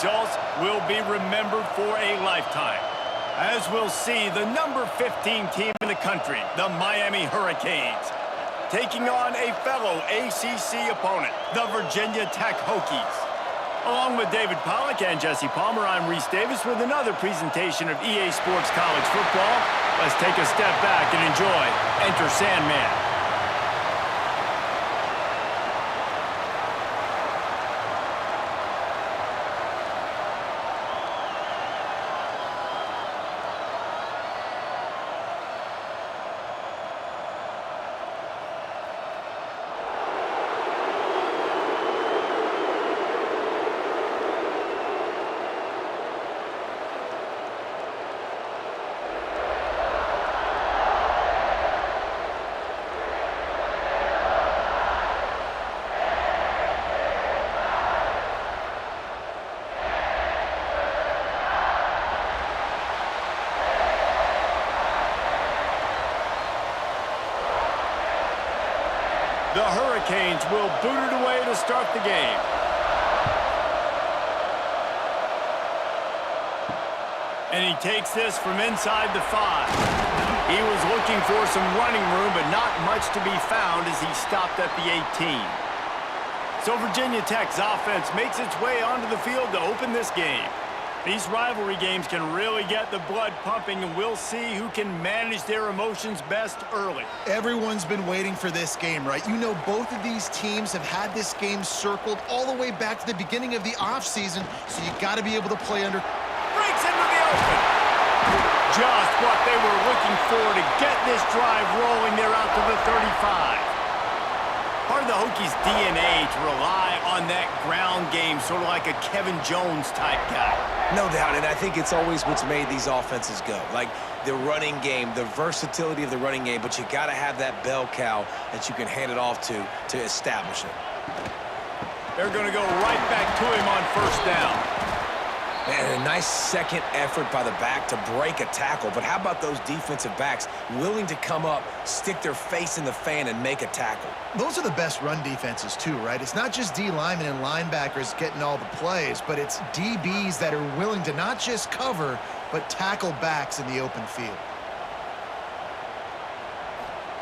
results will be remembered for a lifetime. As we'll see, the number 15 team in the country, the Miami Hurricanes, taking on a fellow ACC opponent, the Virginia Tech Hokies. Along with David Pollack and Jesse Palmer, I'm Reese Davis with another presentation of EA Sports College Football. Let's take a step back and enjoy Enter Sandman. The Hurricanes will boot it away to start the game. And he takes this from inside the 5. He was looking for some running room, but not much to be found as he stopped at the 18. So Virginia Tech's offense makes its way onto the field to open this game. These rivalry games can really get the blood pumping, and we'll see who can manage their emotions best early. Everyone's been waiting for this game, right? You know, both of these teams have had this game circled all the way back to the beginning of the offseason, so you got to be able to play under. Breaks into the open. Just what they were looking for to get this drive rolling there out to the 35. Part of the Hokies' DNA to rely on that ground game, sort of like a Kevin Jones type guy. No doubt, and I think it's always what's made these offenses go. Like the running game, the versatility of the running game, but you got to have that bell cow that you can hand it off to establish it. They're going to go right back to him on first down. And a nice second effort by the back to break a tackle. But how about those defensive backs willing to come up, stick their face in the fan, and make a tackle? Those are the best run defenses too, right? It's not just D linemen and linebackers getting all the plays, but it's DBs that are willing to not just cover, but tackle backs in the open field.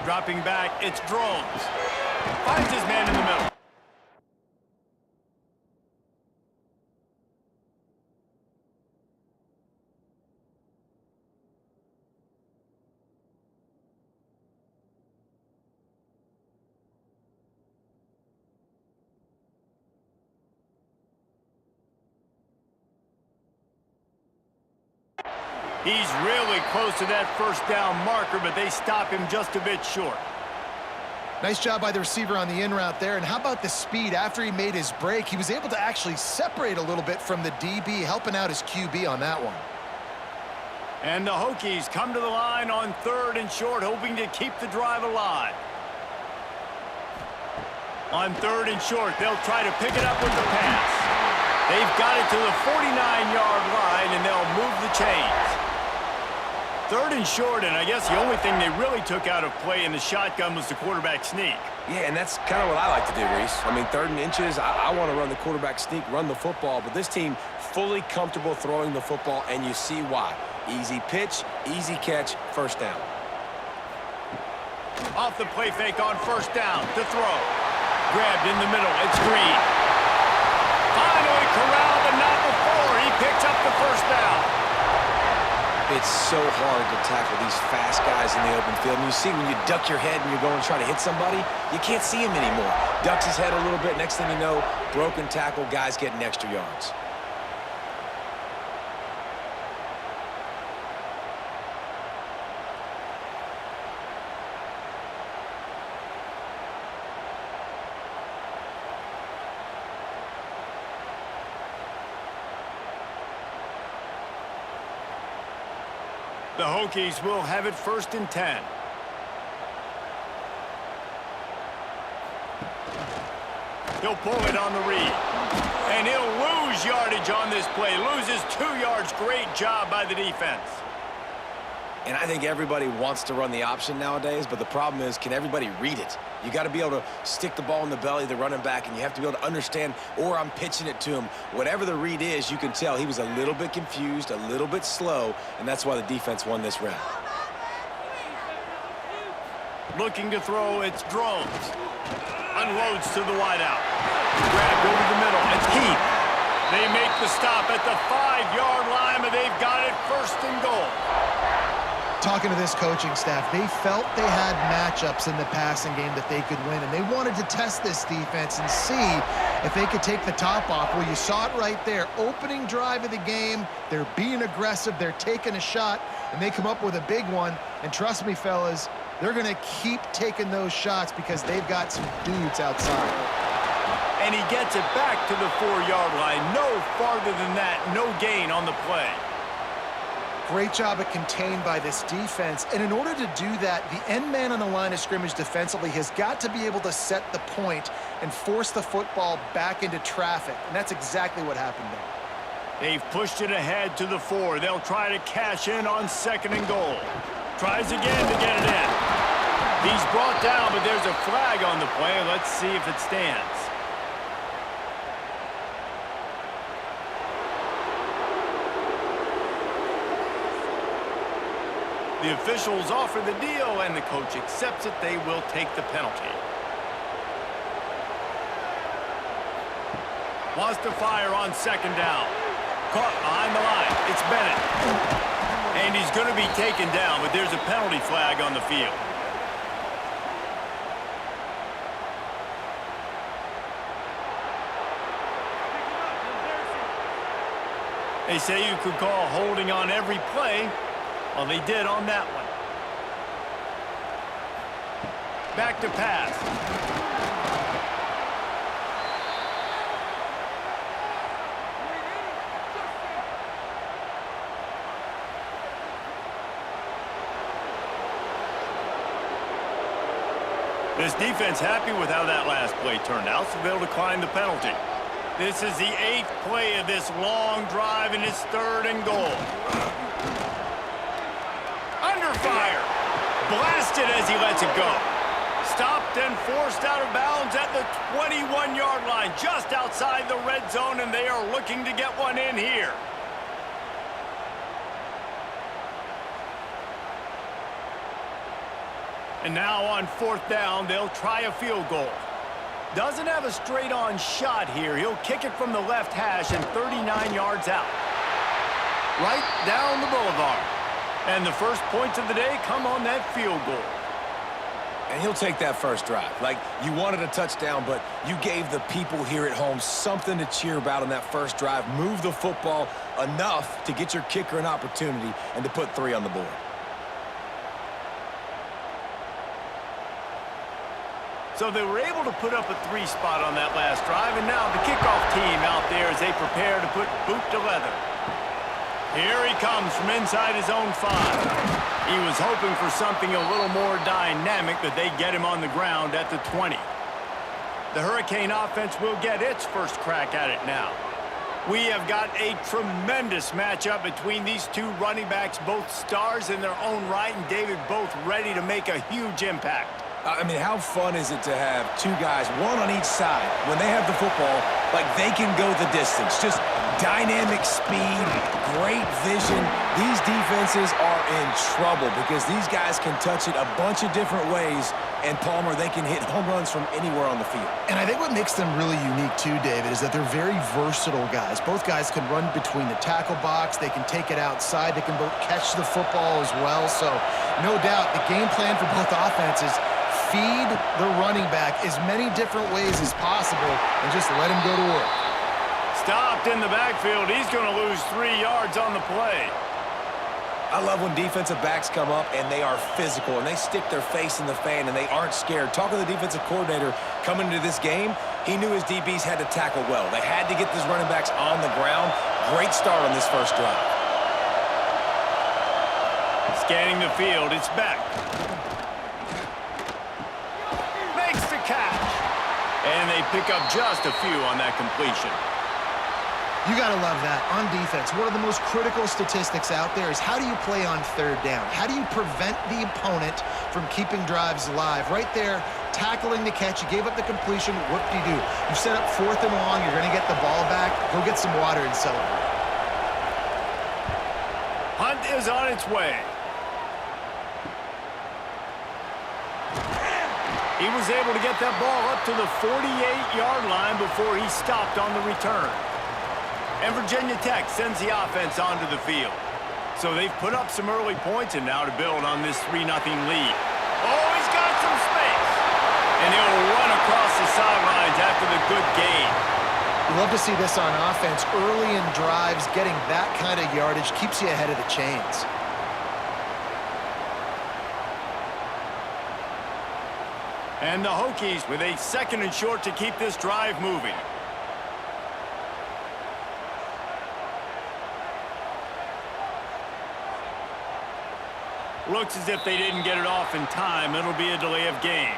Dropping back, it's Drones. Finds his man in the middle. He's really close to that first down marker, but they stop him just a bit short. Nice job by the receiver on the in route there. And how about the speed? After he made his break, he was able to actually separate a little bit from the DB, helping out his QB on that one. And the Hokies come to the line on 3rd and short, hoping to keep the drive alive. On 3rd and short, they'll try to pick it up with the pass. They've got it to the 49-yard line, and they'll move the chains. 3rd and short, and I guess the only thing they really took out of play in the shotgun was the quarterback sneak. Yeah, and that's kind of what I like to do, Reese. I mean, 3rd and inches, I want to run the quarterback sneak, run the football, but this team fully comfortable throwing the football, and you see why. Easy pitch, easy catch, first down. Off the play fake on first down to throw. Grabbed in the middle, it's Green. Finally corralled, but not before. He picks up the first down. It's so hard to tackle these fast guys in the open field. And you see when you duck your head and you're going to try to hit somebody, you can't see him anymore. Ducks his head a little bit. Next thing you know, broken tackle, guys getting extra yards. The Hokies will have it 1st and 10. He'll pull it on the read. And he'll lose yardage on this play. Loses 2 yards. Great job by the defense. And I think everybody wants to run the option nowadays, but the problem is, can everybody read it? You got to be able to stick the ball in the belly of the running back, and you have to be able to understand, or I'm pitching it to him. Whatever the read is, you can tell he was a little bit confused, a little bit slow, and that's why the defense won this round. Looking to throw, it's Drones. Unloads to the wideout. Grabbed over the middle. It's Heath. They make the stop at the 5-yard line, but they've got it 1st and goal. Talking to this coaching staff, they felt they had matchups in the passing game that they could win, and they wanted to test this defense and see if they could take the top off. Well, you saw it right there. Opening drive of the game, they're being aggressive, they're taking a shot, and they come up with a big one. And trust me, fellas, they're going to keep taking those shots because they've got some dudes outside. And he gets it back to the 4-yard line. No farther than that, no gain on the play. Great job at contained by this defense. And in order to do that, the end man on the line of scrimmage defensively has got to be able to set the point and force the football back into traffic. And that's exactly what happened there. They've pushed it ahead to the 4. They'll try to cash in on 2nd and goal. Tries again to get it in. He's brought down, but there's a flag on the play. Let's see if it stands. The officials offer the deal, and the coach accepts it. They will take the penalty. Wants to fire on 2nd down. Caught behind the line. It's Bennett. And he's going to be taken down, but there's a penalty flag on the field. They say you could call holding on every play. Well, they did on that one. Back to pass. This defense happy with how that last play turned out, so they'll decline the penalty. This is the 8th play of this long drive, and it's 3rd and goal. Under fire. Blasted as he lets it go. Stopped and forced out of bounds at the 21-yard line, just outside the red zone, and they are looking to get one in here. And now on 4th down, they'll try a field goal. Doesn't have a straight-on shot here. He'll kick it from the left hash and 39 yards out. Right down the boulevard. And the first points of the day come on that field goal. And he'll take that first drive. Like, you wanted a touchdown, but you gave the people here at home something to cheer about on that first drive. Move the football enough to get your kicker an opportunity and to put 3 on the board. So they were able to put up a 3 spot on that last drive, and now the kickoff team out there as they prepare to put boot to leather. Here he comes from inside his own 5. He was hoping for something a little more dynamic, but they get him on the ground at the 20. The Hurricane offense will get its first crack at it now. We have got a tremendous matchup between these 2 running backs, both stars in their own right, and David, both ready to make a huge impact. I mean, how fun is it to have 2 guys, one on each side, when they have the football, like they can go the distance. Just dynamic speed, great vision. These defenses are in trouble because these guys can touch it a bunch of different ways, and Palmer, they can hit home runs from anywhere on the field. And I think what makes them really unique too, David, is that they're very versatile guys. Both guys can run between the tackle box. They can take it outside. They can both catch the football as well. So no doubt the game plan for both offenses, feed the running back as many different ways as possible and just let him go to work. Stopped in the backfield. He's going to lose 3 yards on the play. I love when defensive backs come up and they are physical and they stick their face in the fan and they aren't scared. Talking to the defensive coordinator coming into this game, he knew his DBs had to tackle well. They had to get these running backs on the ground. Great start on this first drive. Scanning the field, it's back. Makes the catch. And they pick up just a few on that completion. You got to love that. On defense, one of the most critical statistics out there is how do you play on third down? How do you prevent the opponent from keeping drives alive? Right there, tackling the catch. You gave up the completion. Whoop-de-doo. You set up 4th and long. You're going to get the ball back. Go get some water and celebrate. Hunt is on its way. He was able to get that ball up to the 48-yard line before he stopped on the return. And Virginia Tech sends the offense onto the field. So they've put up some early points and now to build on this 3-0 lead. Oh, he's got some space. And he'll run across the sidelines after the good gain. You love to see this on offense. Early in drives, getting that kind of yardage keeps you ahead of the chains. And the Hokies with a 2nd and short to keep this drive moving. Looks as if they didn't get it off in time. It'll be a delay of game.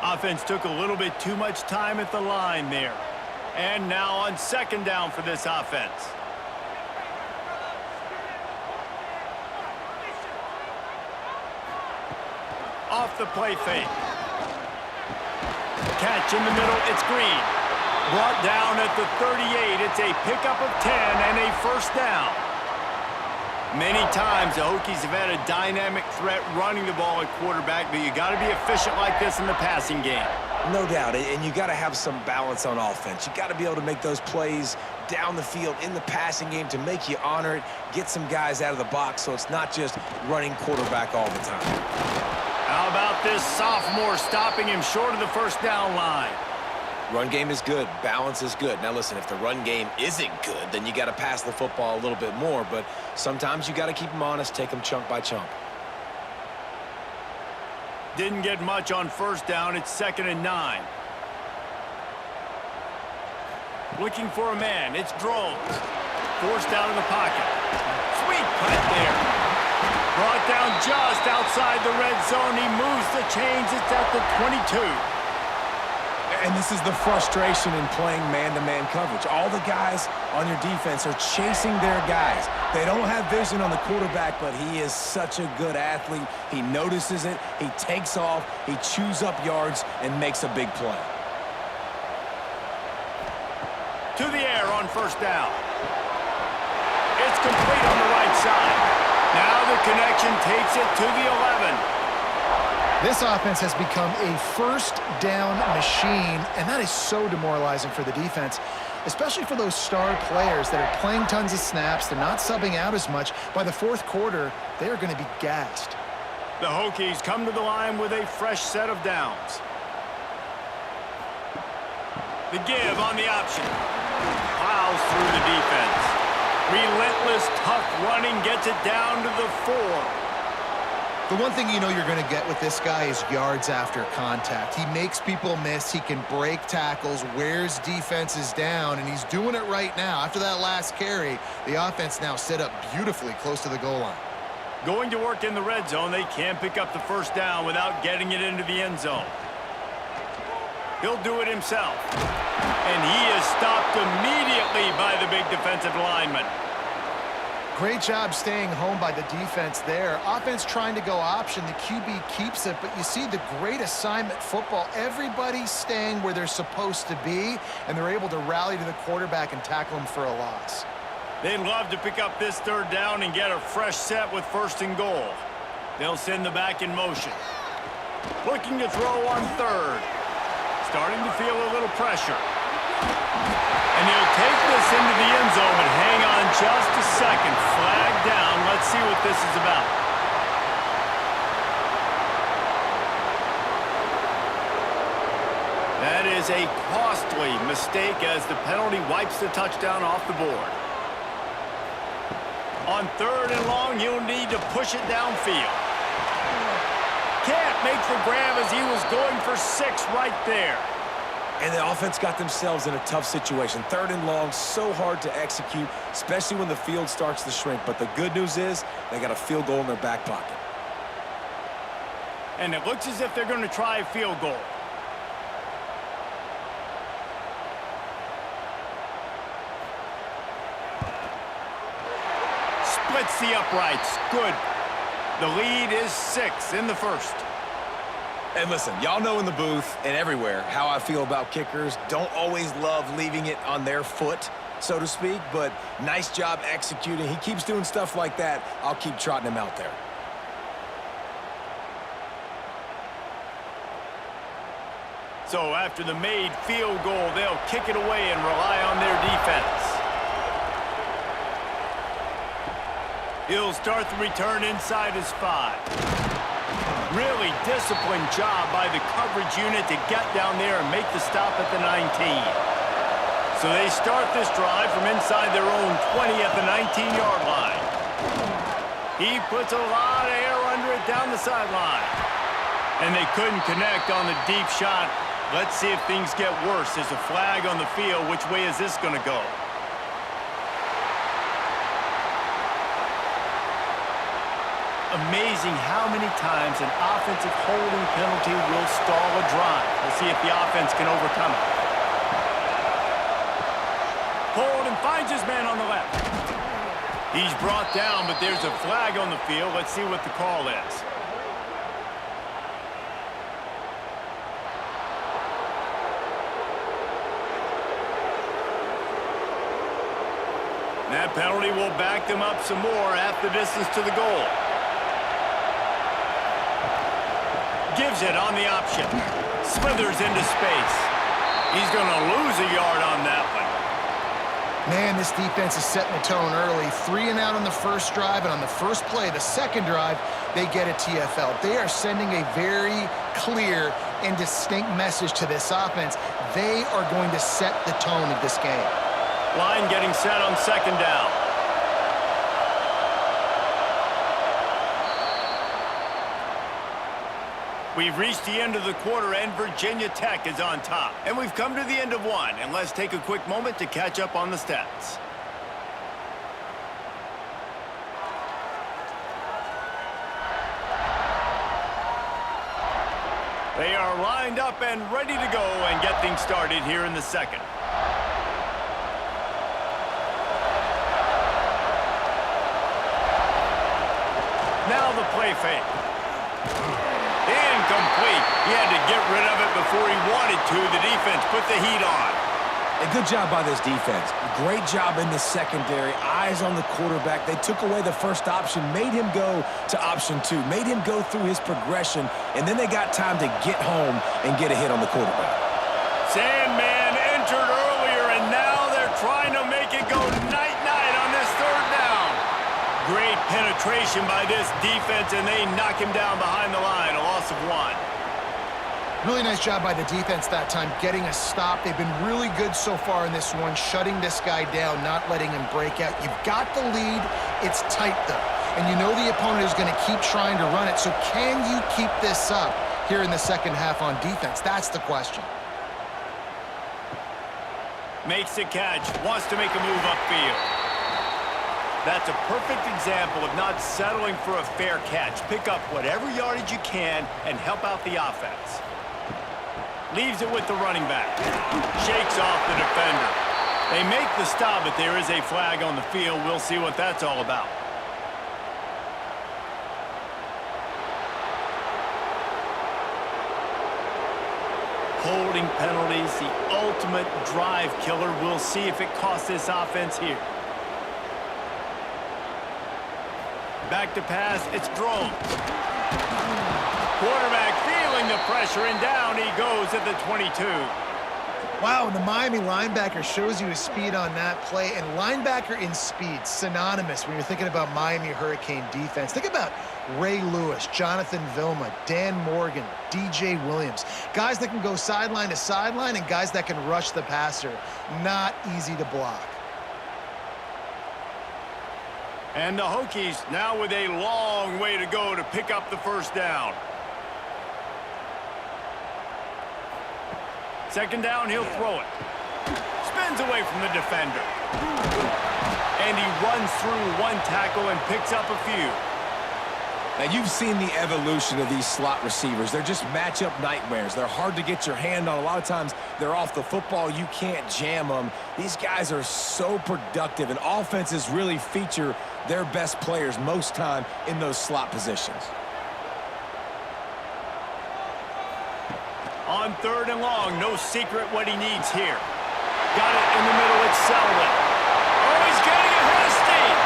Offense took a little bit too much time at the line there. And now on 2nd down for this offense. Off the play fake. Catch in the middle, it's Green. Brought down at the 38. It's a pickup of 10 and a 1st down. Many times the Hokies have had a dynamic threat running the ball at quarterback, but you got to be efficient like this in the passing game. No doubt, and you got to have some balance on offense. You got to be able to make those plays down the field in the passing game to make you honor it, get some guys out of the box so it's not just running quarterback all the time. How about this sophomore stopping him short of the 1st down line? Run game is good. Balance is good. Now, listen, if the run game isn't good, then you got to pass the football a little bit more. But sometimes you got to keep them honest, take them chunk by chunk. Didn't get much on 1st down. It's 2nd and 9. Looking for a man. It's Drones. Forced out of the pocket. Sweet cut there. Brought down just outside the red zone. He moves the chains. It's at the 22. And this is the frustration in playing man-to-man coverage. All the guys on your defense are chasing their guys. They don't have vision on the quarterback, but he is such a good athlete. He notices it, he takes off, he chews up yards, and makes a big play. To the air on 1st down. It's complete on the right side. Now the connection takes it to the 11. This offense has become a 1st down machine, and that is so demoralizing for the defense, especially for those star players that are playing tons of snaps. They're not subbing out as much. By the 4th quarter, they are going to be gassed. The Hokies come to the line with a fresh set of downs. The give on the option. Plows through the defense. Relentless, tough running gets it down to the 4. The one thing you know you're going to get with this guy is yards after contact. He makes people miss. He can break tackles, wears defenses down, and he's doing it right now. After that last carry, the offense now set up beautifully close to the goal line. Going to work in the red zone, they can't pick up the 1st down without getting it into the end zone. He'll do it himself. And he is stopped immediately by the big defensive lineman. Great job staying home by the defense there. Offense trying to go option. The QB keeps it, but you see the great assignment football. Everybody's staying where they're supposed to be, and they're able to rally to the quarterback and tackle him for a loss. They'd love to pick up this 3rd down and get a fresh set with 1st and goal. They'll send the back in motion. Looking to throw on 3rd. Starting to feel a little pressure. And he'll take this into the end zone, but hang on just a second. Flag down. Let's see what this is about. That is a costly mistake as the penalty wipes the touchdown off the board. On 3rd and long, he'll need to push it downfield. Can't make the grab as he was going for 6 right there. And the offense got themselves in a tough situation. 3rd and long, so hard to execute, especially when the field starts to shrink. But the good news is they got a field goal in their back pocket. And it looks as if they're going to try a field goal. Splits the uprights. Good. The lead is 6 in the first. And listen, y'all know in the booth and everywhere how I feel about kickers. Don't always love leaving it on their foot, so to speak, but nice job executing. He keeps doing stuff like that. I'll keep trotting him out there. So after the made field goal, they'll kick it away and rely on their defense. He'll start the return inside his 5. Really disciplined job by the coverage unit to get down there and make the stop at the 19. So they start this drive from inside their own 20 at the 19-yard line. He puts a lot of air under it down the sideline. And they couldn't connect on the deep shot. Let's see if things get worse. There's a flag on the field. Which way is this going to go? Amazing how many times an offensive holding penalty will stall a drive. We'll see if the offense can overcome it. Hold and finds his man on the left. He's brought down, but there's a flag on the field. Let's see what the call is. That penalty will back them up some more at the distance to the goal. Gives it on the option. Slithers into space. He's going to lose a yard on that one. Man, this defense is setting the tone early. 3 and out on the first drive, and on the first play, the second drive, they get a TFL. They are sending a very clear and distinct message to this offense. They are going to set the tone of this game. Line getting set on second down. We've reached the end of the quarter, and Virginia Tech is on top. And we've come to the end of one, and let's take a quick moment to catch up on the stats. They are lined up and ready to go and get things started here in the second. Now the play fake. Incomplete. He had to get rid of it before he wanted to. The defense put the heat on. A good job by this defense. Great job in the secondary. Eyes on the quarterback. They took away the first option, made him go to option 2, made him go through his progression, and then they got time to get home and get a hit on the quarterback. Sandman entered earlier, and now they're trying to make it go night-night on this third down. Great penetration by this defense, and they knock him down behind the line, a loss of 1. Really nice job by the defense that time, getting a stop. They've been really good so far in this one, shutting this guy down, not letting him break out. You've got the lead. It's tight, though. And you know the opponent is going to keep trying to run it. So can you keep this up here in the second half on defense? That's the question. Makes the catch, wants to make a move upfield. That's a perfect example of not settling for a fair catch. Pick up whatever yardage you can and help out the offense. Leaves it with the running back. Shakes off the defender. They make the stop, but there is a flag on the field. We'll see what that's all about. Holding penalties, the ultimate drive killer. We'll see if it costs this offense here. Back to pass, it's thrown. Quarterback feeling the pressure, and down he goes at the 22. Wow, and the Miami linebacker shows you his speed on that play, and linebacker in speed, synonymous when you're thinking about Miami Hurricane defense. Think about Ray Lewis, Jonathan Vilma, Dan Morgan, DJ Williams. Guys that can go sideline to sideline and guys that can rush the passer. Not easy to block. And the Hokies now with a long way to go to pick up the first down. Second down, he'll throw it. Spins away from the defender. And he runs through one tackle and picks up a few. Now, you've seen the evolution of these slot receivers. They're just matchup nightmares. They're hard to get your hand on. A lot of times, they're off the football. You can't jam them. These guys are so productive, and offenses really feature their best players most time in those slot positions. On 3rd and long, no secret what he needs here. Got it in the middle, it's Selwyn. Oh, he's getting ahead of steam.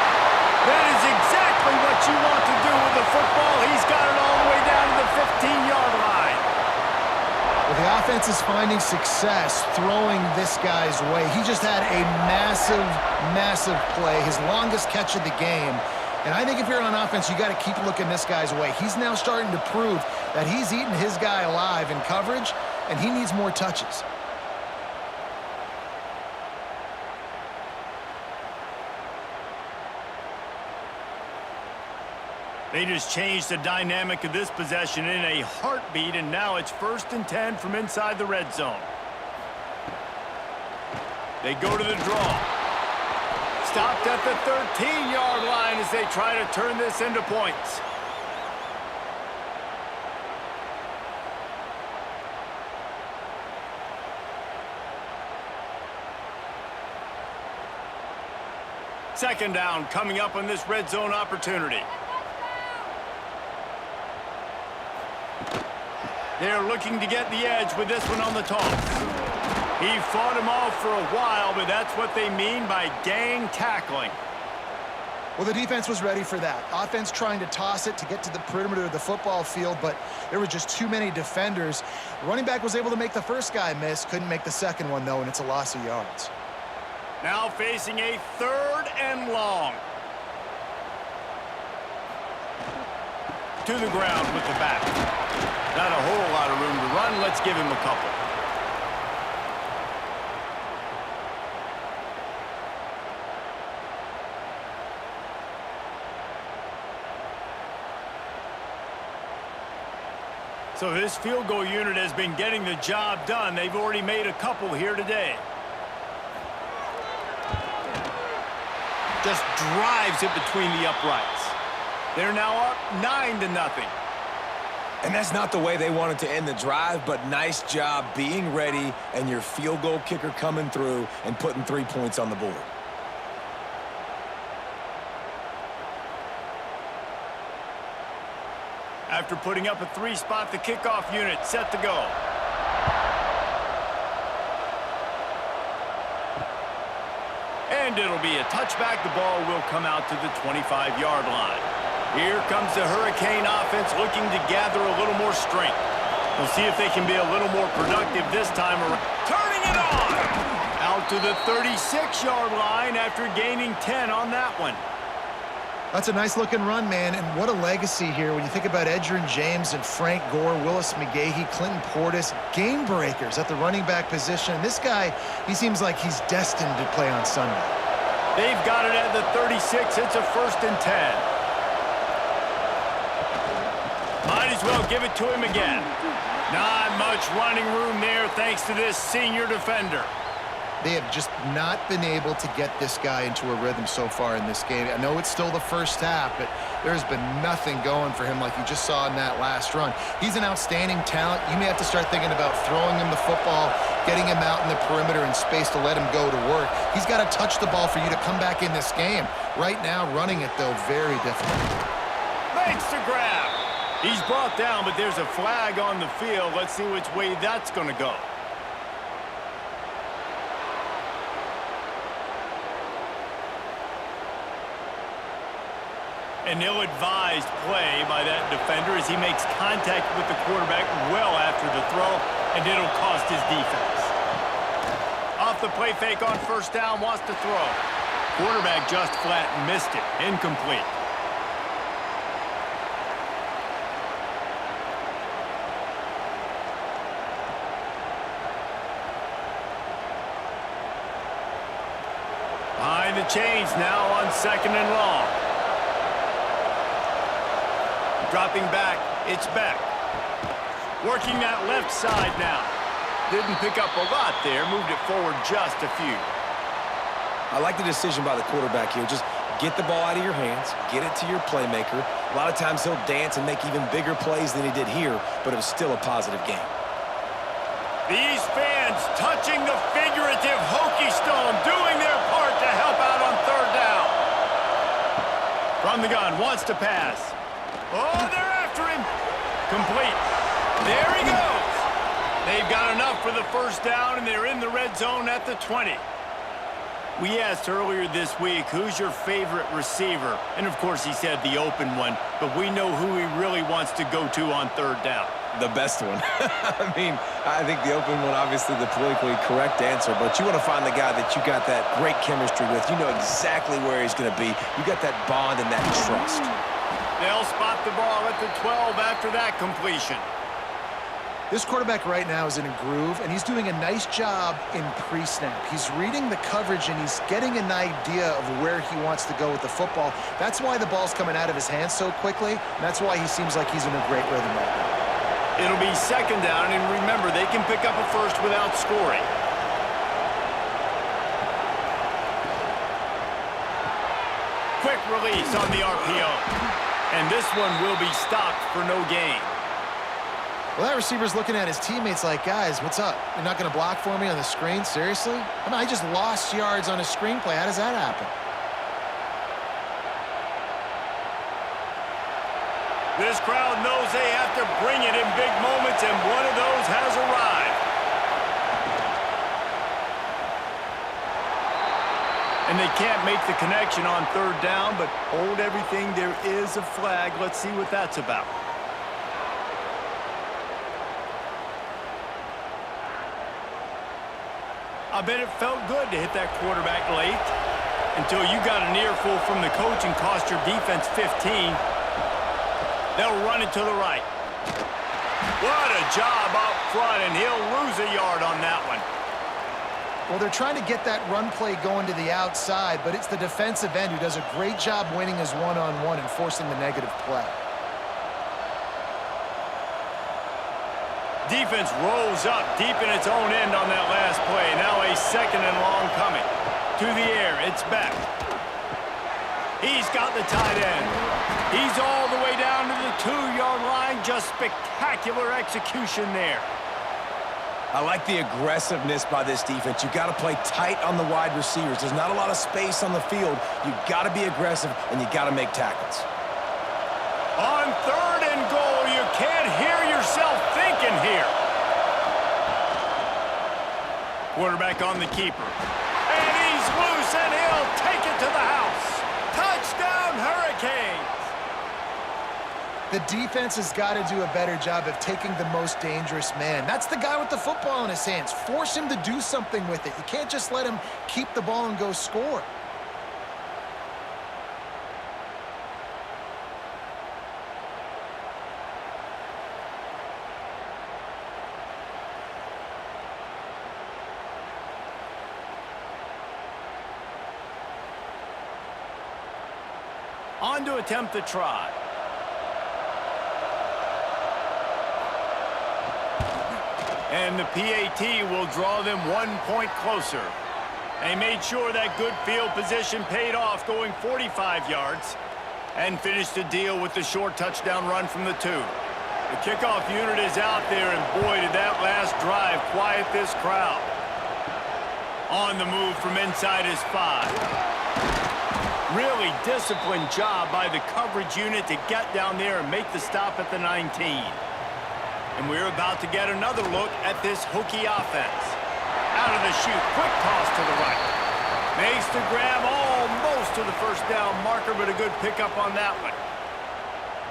That is exactly what you want to do with the football. He's got it all the way down to the 15-yard line. Well, the offense is finding success throwing this guy's way. He just had a massive, massive play, his longest catch of the game. And I think if you're on offense, you got to keep looking this guy's way. He's now starting to prove that he's eating his guy alive in coverage, and he needs more touches. They just changed the dynamic of this possession in a heartbeat, and now it's 1st and 10 from inside the red zone. They go to the draw. Stopped at the 13-yard line as they try to turn this into points. Second down coming up on this red zone opportunity. They're looking to get the edge with this one on the toss. He fought him off for a while, but that's what they mean by gang tackling. Well, the defense was ready for that. Offense trying to toss it to get to the perimeter of the football field, but there were just too many defenders. Running back was able to make the first guy miss, couldn't make the second one, though, and it's a loss of yards. Now facing a 3rd and long. To the ground with the back. Not a whole lot of room to run. Let's give him a couple. So this field goal unit has been getting the job done. They've already made a couple here today. Just drives it between the uprights. They're now up 9-0. And that's not the way they wanted to end the drive, but nice job being ready and your field goal kicker coming through and putting 3 points on the board. After putting up a 3-spot, the kickoff unit set to go. And it'll be a touchback. The ball will come out to the 25-yard line. Here comes the Hurricane offense looking to gather a little more strength. We'll see if they can be a little more productive this time around. Turning it on! Out to the 36-yard line after gaining 10 on that one. That's a nice-looking run, man, and what a legacy here when you think about Edgerrin James and Frank Gore, Willis McGahee, Clinton Portis, game breakers at the running back position. This guy, he seems like he's destined to play on Sunday. They've got it at the 36. It's a 1st and 10. Might as well give it to him again. Not much running room there thanks to this senior defender. They have just not been able to get this guy into a rhythm so far in this game. I know it's still the first half, but there's been nothing going for him like you just saw in that last run. He's an outstanding talent. You may have to start thinking about throwing him the football, getting him out in the perimeter and space to let him go to work. He's got to touch the ball for you to come back in this game. Right now, running it, though, very difficult. Makes the grab. He's brought down, but there's a flag on the field. Let's see which way that's going to go. An ill-advised play by that defender as he makes contact with the quarterback well after the throw, and it'll cost his defense. Off the play fake on 1st down, wants to throw. Quarterback just flat missed it. Incomplete. Behind the chains now on 2nd and long. Dropping back, it's Beck. Working that left side now. Didn't pick up a lot there, moved it forward just a few. I like the decision by the quarterback here. Just get the ball out of your hands, get it to your playmaker, A lot of times he'll dance and make even bigger plays than he did here, but it was still a positive game. These fans touching the figurative Hokie stone, doing their part to help out on third down. From the gun, wants to pass. Oh, they're after him. Complete. There he goes. They've got enough for the first down, and they're in the red zone at the 20. We asked earlier this week, who's your favorite receiver? And, of course, he said the open one, but we know who he really wants to go to on third down. The best one. I mean, I think the open one, obviously the politically correct answer, but you want to find the guy that you got that great chemistry with. You know exactly where he's going to be. You got that bond and that trust. They'll spot the ball at the 12 after that completion. This quarterback right now is in a groove, and he's doing a nice job in pre-snap. He's reading the coverage, and he's getting an idea of where he wants to go with the football. That's why the ball's coming out of his hands so quickly, and that's why he seems like he's in a great rhythm right now. It'll be second down, and remember, they can pick up a first without scoring. Quick release on the RPO. And this one will be stopped for no gain. Well, that receiver's looking at his teammates like, guys, what's up? You're not going to block for me on the screen? Seriously? I mean, I just lost yards on a screenplay. How does that happen? This crowd knows they have to bring it in big moments, and one of those has arrived. And they can't make the connection on third down, but hold everything. There is a flag. Let's see what that's about. I bet it felt good to hit that quarterback late until you got an earful from the coach and cost your defense 15. They'll run it to the right. What a job up front, and he'll lose a yard on that one. Well, they're trying to get that run play going to the outside, but it's the defensive end who does a great job winning his one-on-one and forcing the negative play. Defense rolls up deep in its own end on that last play. Now a second and long coming. To the air, it's back. He's got the tight end. He's all the way down to the 2-yard line. Just spectacular execution there. I like the aggressiveness by this defense. You got to play tight on the wide receivers. There's not a lot of space on the field. You got to be aggressive, and you got to make tackles. On third and goal, you can't hear yourself thinking here. Quarterback on the keeper. And he's loose, and he'll take it to the house. Touchdown, Hurricanes! The defense has got to do a better job of taking the most dangerous man. That's the guy with the football in his hands. Force him to do something with it. You can't just let him keep the ball and go score. On to attempt the try. And the PAT will draw them 1 point closer. They made sure that good field position paid off, going 45 yards, and finished the deal with the short touchdown run from the 2. The kickoff unit is out there, and boy, did that last drive quiet this crowd. On the move from inside his 5. Really disciplined job by the coverage unit to get down there and make the stop at the 19. And we're about to get another look at this Hokie offense. Out of the chute, quick toss to the right. Makes the grab almost to the first down marker, but a good pickup on that one.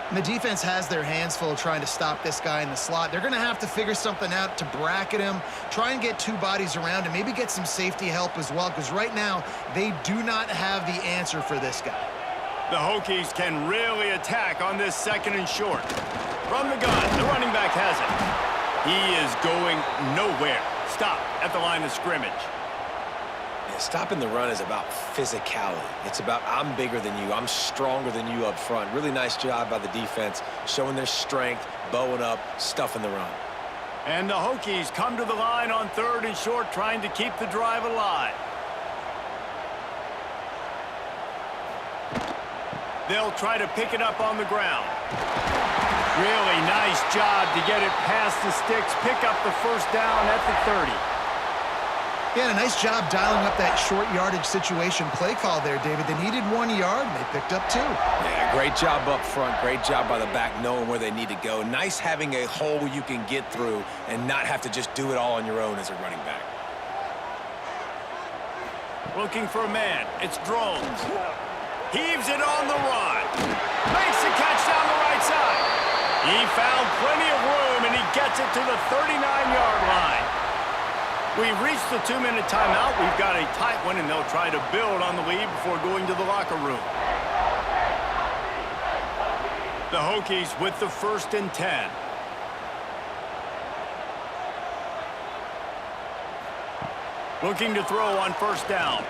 And the defense has their hands full trying to stop this guy in the slot. They're going to have to figure something out to bracket him, try and get 2 bodies around him, maybe get some safety help as well, because right now they do not have the answer for this guy. The Hokies can really attack on this second and short. From the gun, the running back has it. He is going nowhere. Stop at the line of scrimmage. Yeah, stopping the run is about physicality. It's about I'm bigger than you, I'm stronger than you up front. Really nice job by the defense, showing their strength, bowing up, stuffing the run. And the Hokies come to the line on third and short, trying to keep the drive alive. They'll try to pick it up on the ground. Really nice job to get it past the sticks, pick up the first down at the 30. Yeah, a nice job dialing up that short yardage situation play call there, David. They needed 1 yard, and they picked up 2. Yeah, great job up front. Great job by the back knowing where they need to go. Nice having a hole you can get through and not have to just do it all on your own as a running back. Looking for a man. It's Drones. Heaves it on the run. Makes the catch down the right side. He found plenty of room, and he gets it to the 39-yard line. We've reached the 2-minute timeout. We've got a tight one, and they'll try to build on the lead before going to the locker room. The Hokies with the 1st and 10. Looking to throw on 1st down.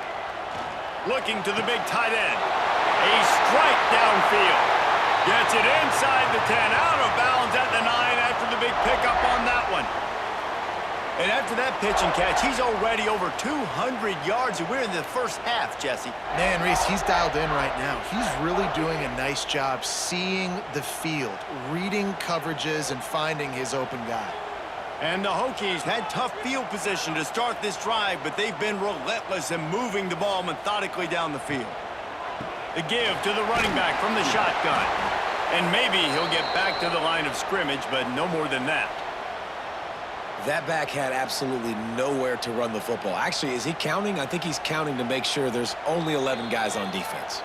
Looking to the big tight end. A strike downfield. Gets it inside the 10, out of bounds at the 9 after the big pickup on that one. And after that pitch and catch, he's already over 200 yards, and we're in the first half, Jesse. Man, Reese, he's dialed in right now. He's really doing a nice job seeing the field, reading coverages, and finding his open guy. And the Hokies had tough field position to start this drive, but they've been relentless in moving the ball methodically down the field. The give to the running back from the shotgun. And maybe he'll get back to the line of scrimmage, but no more than that. That back had absolutely nowhere to run the football. Actually, is he counting? I think he's counting to make sure there's only 11 guys on defense.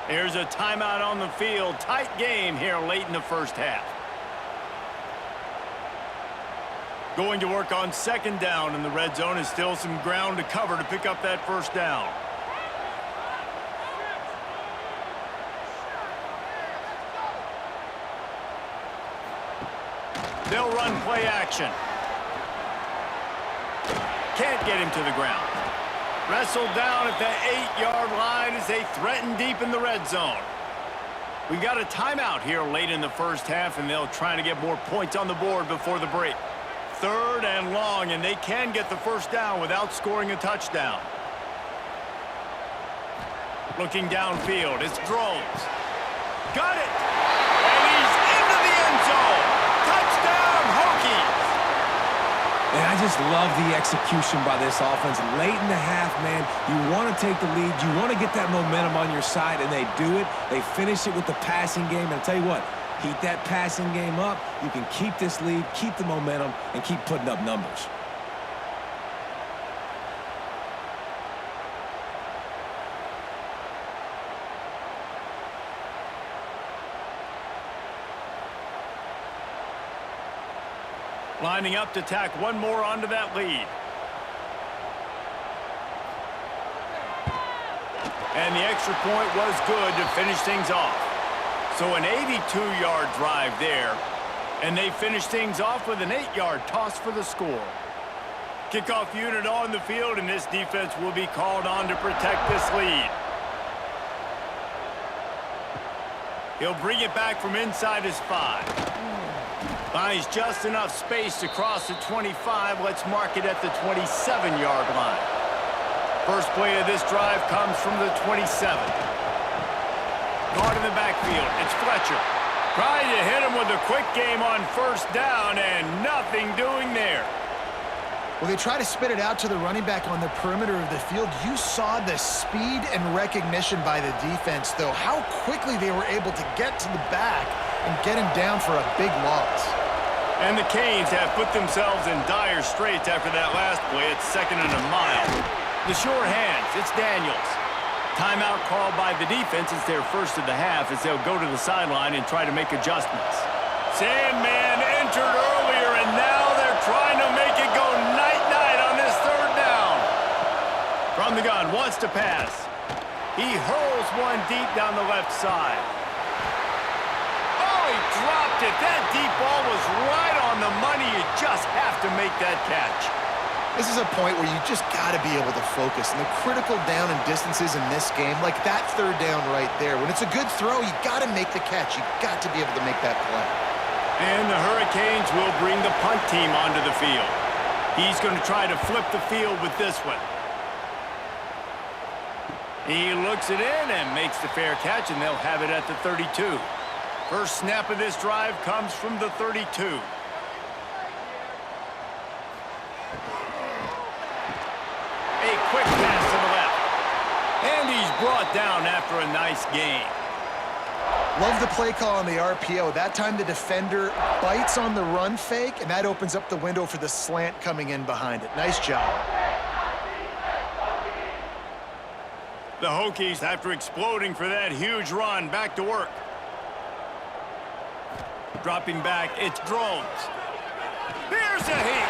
Here's a timeout on the field. Tight game here late in the first half. Going to work on 2nd down in the red zone, and still some ground to cover to pick up that 1st down. They'll run play action. Can't get him to the ground. Wrestled down at the 8-yard line as they threaten deep in the red zone. We've got a timeout here late in the first half, and they'll try to get more points on the board before the break. 3rd and long, and they can get the 1st down without scoring a touchdown. Looking downfield, it's Drones. Got it! And he's into the end zone! Touchdown, Hokies! And I just love the execution by this offense. Late in the half, man, you want to take the lead. You want to get that momentum on your side, and they do it. They finish it with the passing game. And I'll tell you what, keep that passing game up. You can keep this lead, keep the momentum, and keep putting up numbers. Lining up to tack one more onto that lead. And the extra point was good to finish things off. So an 82-yard drive there. And they finish things off with an 8-yard toss for the score. Kickoff unit on the field, and this defense will be called on to protect this lead. He'll bring it back from inside his 5. Finds just enough space to cross the 25. Let's mark it at the 27-yard line. First play of this drive comes from the 27. Guard in the backfield. It's Fletcher. Trying to hit him with a quick game on 1st down, and nothing doing there. Well, they try to spit it out to the running back on the perimeter of the field. You saw the speed and recognition by the defense, though, how quickly they were able to get to the back and get him down for a big loss. And the Canes have put themselves in dire straits after that last play. It's 2nd and a mile. The sure hands, it's Daniels. Timeout called by the defense. It's their first of the half as they'll go to the sideline and try to make adjustments. Sandman entered earlier, and now they're trying to make it go night-night on this 3rd down. From the gun, wants to pass. He hurls one deep down the left side. Oh, he dropped it. That deep ball was right on the money. You just have to make that catch. This is a point where you just got to be able to focus. And the critical down and distances in this game, like that 3rd down right there, when it's a good throw, you got to make the catch. You got to be able to make that play. And the Hurricanes will bring the punt team onto the field. He's going to try to flip the field with this one. He looks it in and makes the fair catch, and they'll have it at the 32. First snap of this drive comes from the 32. A quick pass to the left. And he's brought down after a nice gain. Love the play call on the RPO. That time the defender bites on the run fake, and that opens up the window for the slant coming in behind it. Nice job. The Hokies, after exploding for that huge run, back to work. Dropping back, it's Drones. Here's a hit.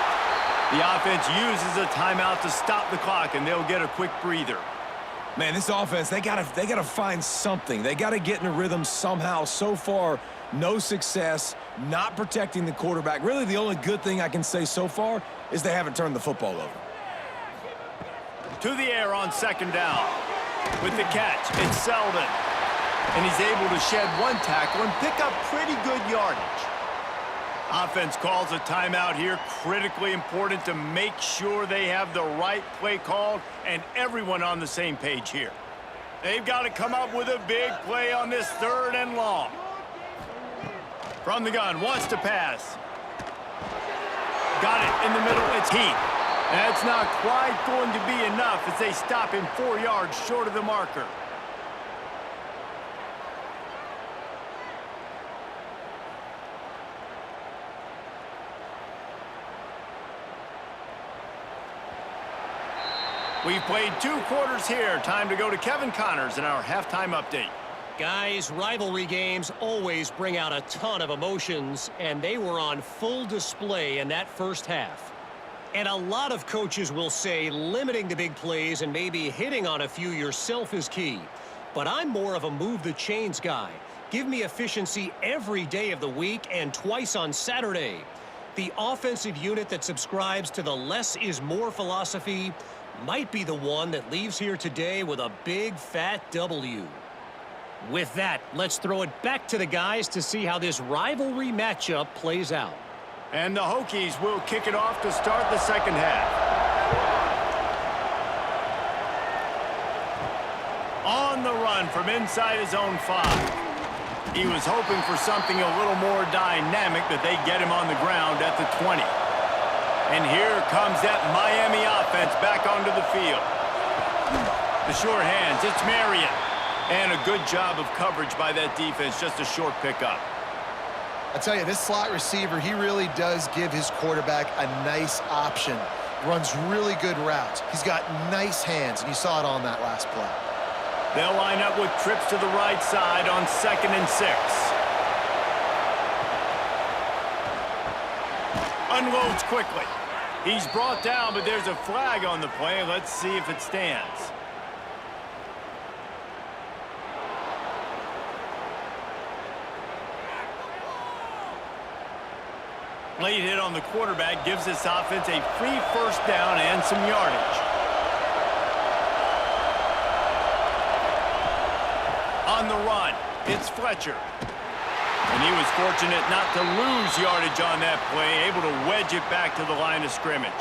The offense uses a timeout to stop the clock, and they'll get a quick breather. Man, this offense, they gotta find something. They gotta get in a rhythm somehow. So far, no success, not protecting the quarterback. Really, the only good thing I can say so far is they haven't turned the football over. To the air on second down. With the catch, it's Selden. And he's able to shed one tackle and pick up pretty good yardage. Offense calls a timeout here. Critically important to make sure they have the right play called and everyone on the same page here. They've got to come up with a big play on this 3rd and long. From the gun, wants to pass. Got it in the middle, it's Heath. That's not quite going to be enough as they stop him 4 yards short of the marker. We've played 2 quarters here. Time to go to Kevin Connors in our halftime update. Guys, rivalry games always bring out a ton of emotions, and they were on full display in that first half. And a lot of coaches will say limiting the big plays and maybe hitting on a few yourself is key. But I'm more of a move the chains guy. Give me efficiency every day of the week and twice on Saturday. The offensive unit that subscribes to the less is more philosophy might be the one that leaves here today with a big fat W. With that, let's throw it back to the guys to see how this rivalry matchup plays out. And the Hokies will kick it off to start the second half. On the run from inside his own 5. He was hoping for something a little more dynamic, but they get him on the ground at the 20. And here comes that Miami offense back onto the field. The short hands, it's Marion. And a good job of coverage by that defense, just a short pickup. I tell you, this slot receiver, he really does give his quarterback a nice option. Runs really good routes. He's got nice hands, and you saw it on that last play. They'll line up with trips to the right side on 2nd and 6. Unloads quickly. He's brought down, but there's a flag on the play. Let's see if it stands. Late hit on the quarterback gives this offense a free first down and some yardage. On the run, it's Fletcher. And he was fortunate not to lose yardage on that play, able to wedge it back to the line of scrimmage.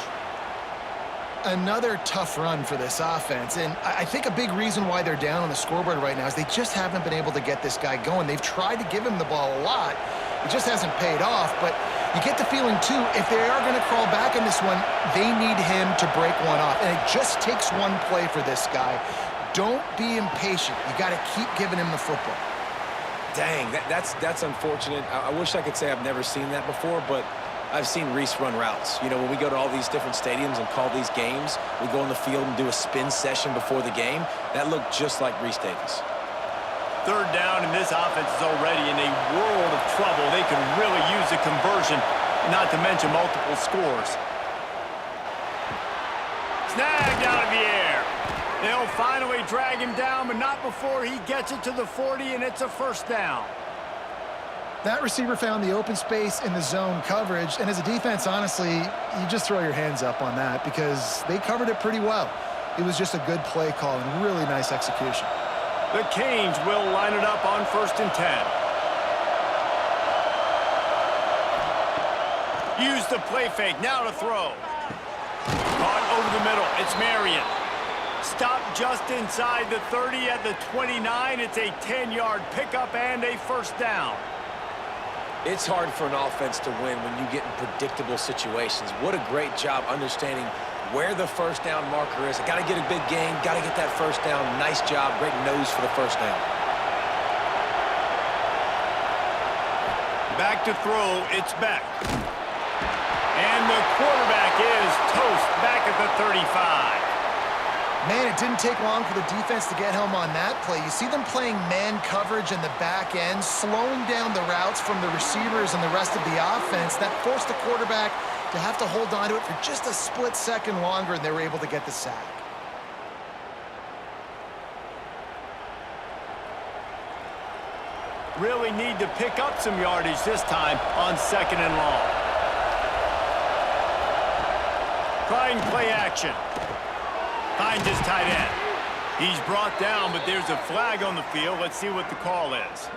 Another tough run for this offense, and I think a big reason why they're down on the scoreboard right now is they just haven't been able to get this guy going. They've tried to give him the ball a lot. It just hasn't paid off, but you get the feeling, too, if they are going to crawl back in this one, they need him to break one off. And it just takes one play for this guy. Don't be impatient. You got to keep giving him the football. Dang, that's unfortunate. I wish I could say I've never seen that before, but I've seen Reese run routes. You know, when we go to all these different stadiums and call these games, we go on the field and do a spin session before the game. That looked just like Reese Davis. 3rd down, and this offense is already in a world of trouble. They can really use a conversion, not to mention multiple scores. Snagged out of the air. They'll finally drag him down, but not before he gets it to the 40, and it's a first down. That receiver found the open space in the zone coverage, and as a defense, honestly, you just throw your hands up on that because they covered it pretty well. It was just a good play call and really nice execution. The Canes will line it up on 1st and 10. Use the play fake, now to throw. Caught over the middle, it's Marion. Stopped just inside the 30 at the 29. It's a 10-yard pickup and a first down. It's hard for an offense to win when you get in predictable situations. What a great job understanding where the first down marker is. I got to get a big gain, got to get that first down. Nice job, great nose for the first down. Back to throw, it's Beck. And the quarterback is toast back at the 35. Man, it didn't take long for the defense to get home on that play. You see them playing man coverage in the back end, slowing down the routes from the receivers and the rest of the offense. That forced the quarterback to have to hold on to it for just a split second longer, and they were able to get the sack. Really need to pick up some yardage this time on second and long. Trying play action. Finds his tight end. He's brought down, but there's a flag on the field. Let's see what the call is.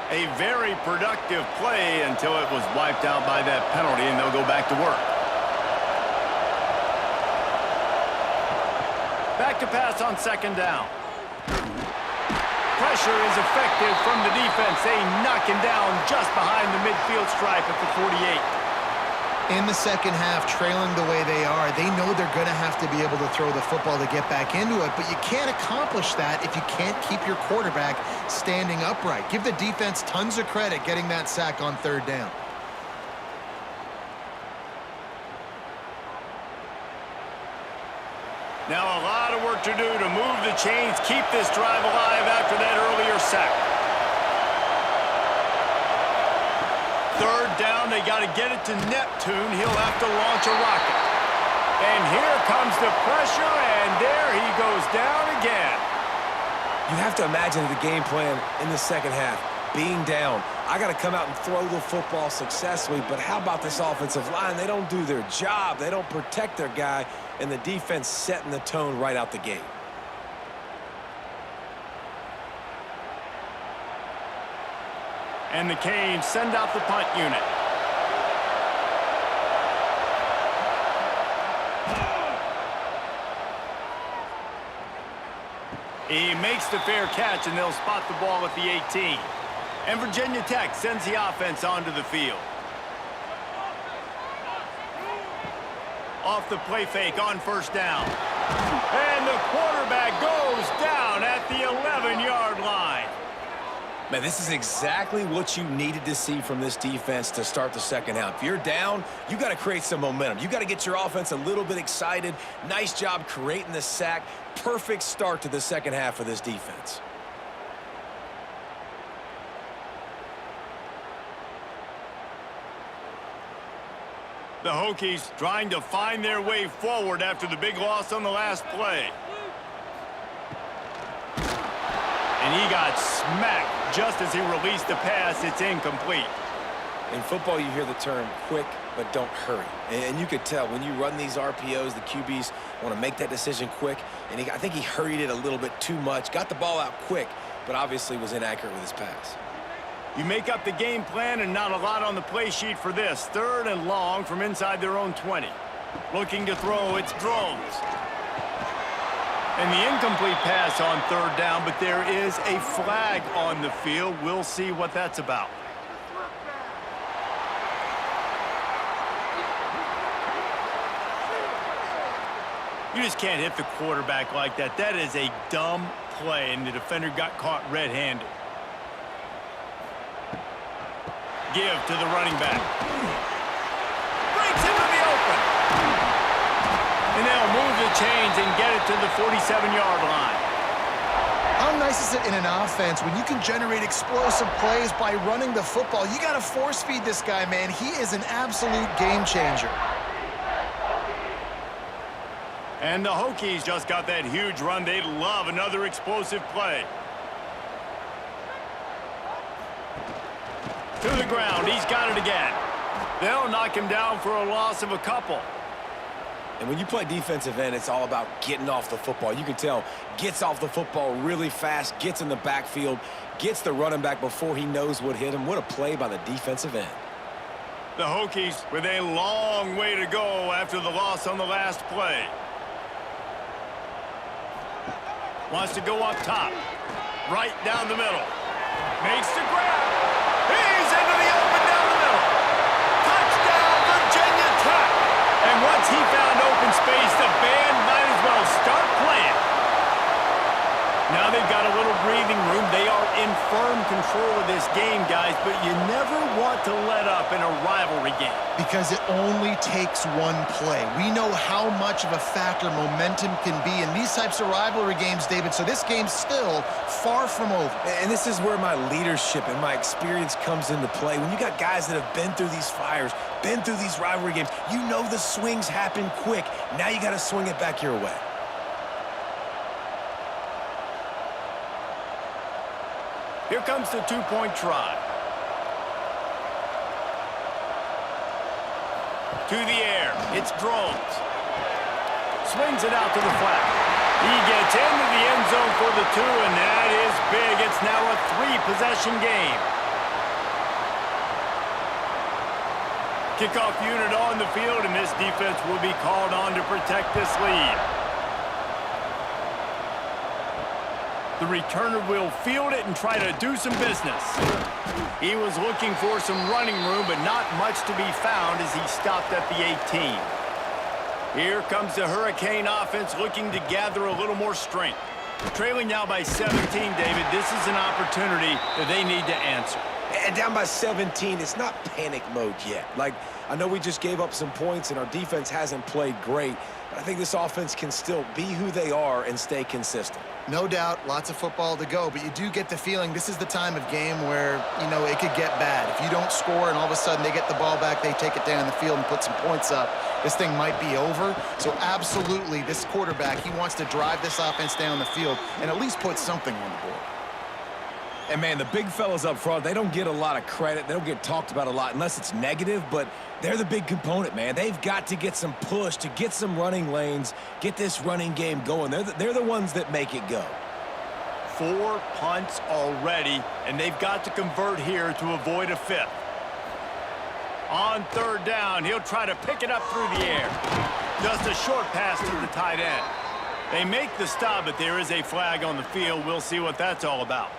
A very productive play until it was wiped out by that penalty, and they'll go back to work. Back to pass on second down. Pressure is effective from the defense. They knock him down just behind the midfield stripe at the 48. In the second half, trailing the way they are, they know they're going to have to be able to throw the football to get back into it, but you can't accomplish that if you can't keep your quarterback standing upright. Give the defense tons of credit getting that sack on third down. Now a lot of work to do to move the chains, keep this drive alive after that earlier sack. Third down, they got to get it to Neptune. He'll have to launch a rocket. And here comes the pressure, and there he goes down again. You have to imagine the game plan in the second half. Being down, I got to come out and throw the football successfully, but how about this offensive line? They don't do their job. They don't protect their guy, and the defense setting the tone right out the gate. And the Canes send out the punt unit. He makes the fair catch, and they'll spot the ball at the 18. And Virginia Tech sends the offense onto the field. Off the play fake on first down. And the quarterback goes down at the 11-yard line. Man, this is exactly what you needed to see from this defense to start the second half. If you're down, you got to create some momentum. You got to get your offense a little bit excited. Nice job creating the sack. Perfect start to the second half for this defense. The Hokies trying to find their way forward after the big loss on the last play. And he got smacked just as he released the pass. It's incomplete. In football, you hear the term quick, but don't hurry. And you could tell when you run these RPOs, the QBs want to make that decision quick. And I think he hurried it a little bit too much. Got the ball out quick, but obviously was inaccurate with his pass. You make up the game plan and not a lot on the play sheet for this. Third and long from inside their own 20. Looking to throw, it's Drones. And the incomplete pass on third down, but there is a flag on the field. We'll see what that's about. You just can't hit the quarterback like that. That is a dumb play, and the defender got caught red-handed. Give to the running back. Breaks into the open. And they'll move the chains and get it to the 47-yard line. How nice is it in an offense when you can generate explosive plays by running the football? You got to force feed this guy, man. He is an absolute game changer. And the Hokies just got that huge run. They'd love another explosive play. To the ground. He's got it again. They'll knock him down for a loss of a couple. And when you play defensive end, it's all about getting off the football. You can tell, gets off the football really fast, gets in the backfield, gets the running back before he knows what hit him. What a play by the defensive end. The Hokies with a long way to go after the loss on the last play. Wants to go up top. Right down the middle. Makes the grab. He's into the open down the middle. Touchdown, Virginia Tech. And once he found open space, the band might as well start playing. Now they've got a little breathing room. They are in firm control of this game, guys, but you never want to let up in a rivalry game. Because it only takes one play. We know how much of a factor momentum can be in these types of rivalry games, David, so this game's still far from over. And this is where my leadership and my experience comes into play. When you got guys that have been through these fires, been through these rivalry games, you know the swings happen quick. Now you got to swing it back your way. Here comes the two-point try. To the air. It's Drones. Swings it out to the flat. He gets into the end zone for the two, and that is big. It's now a three-possession game. Kickoff unit on the field, and this defense will be called on to protect this lead. The returner will field it and try to do some business. He was looking for some running room, but not much to be found as he stopped at the 18. Here comes the Hurricane offense looking to gather a little more strength. Trailing now by 17, David, this is an opportunity that they need to answer. And down by 17, it's not panic mode yet. Like, I know we just gave up some points and our defense hasn't played great, but I think this offense can still be who they are and stay consistent. No doubt, lots of football to go, but you do get the feeling this is the time of game where, you know, it could get bad. If you don't score and all of a sudden they get the ball back, they take it down the field and put some points up, this thing might be over. So absolutely, this quarterback, he wants to drive this offense down the field and at least put something on the board. And, man, the big fellas up front, they don't get a lot of credit. They don't get talked about a lot unless it's negative, but they're the big component, man. They've got to get some push, to get some running lanes, get this running game going. They're the ones that make it go. 4 punts already, and they've got to convert here to avoid a fifth. On third down, he'll try to pick it up through the air. Just a short pass to the tight end. They make the stop, but there is a flag on the field. We'll see what that's all about.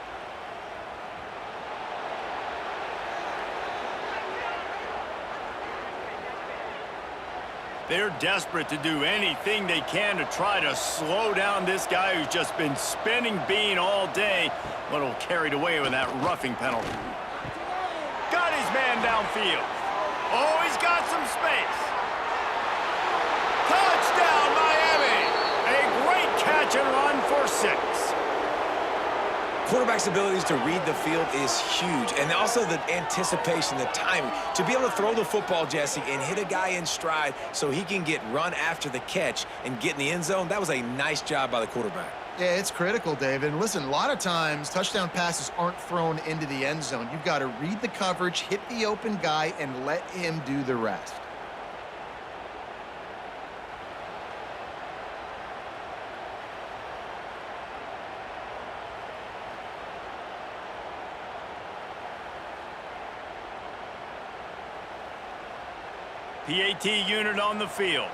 They're desperate to do anything they can to try to slow down this guy who's just been spinning bean all day. A little carried away with that roughing penalty. Got his man downfield. Oh, he's got some space. Touchdown, Miami. A great catch and run for 6. Quarterback's abilities to read the field is huge, and also the anticipation, the timing. To be able to throw the football, Jesse, and hit a guy in stride so he can get run after the catch and get in the end zone, that was a nice job by the quarterback. Yeah, it's critical, David. And listen, a lot of times touchdown passes aren't thrown into the end zone. You've got to read the coverage, hit the open guy, and let him do the rest. PAT unit on the field.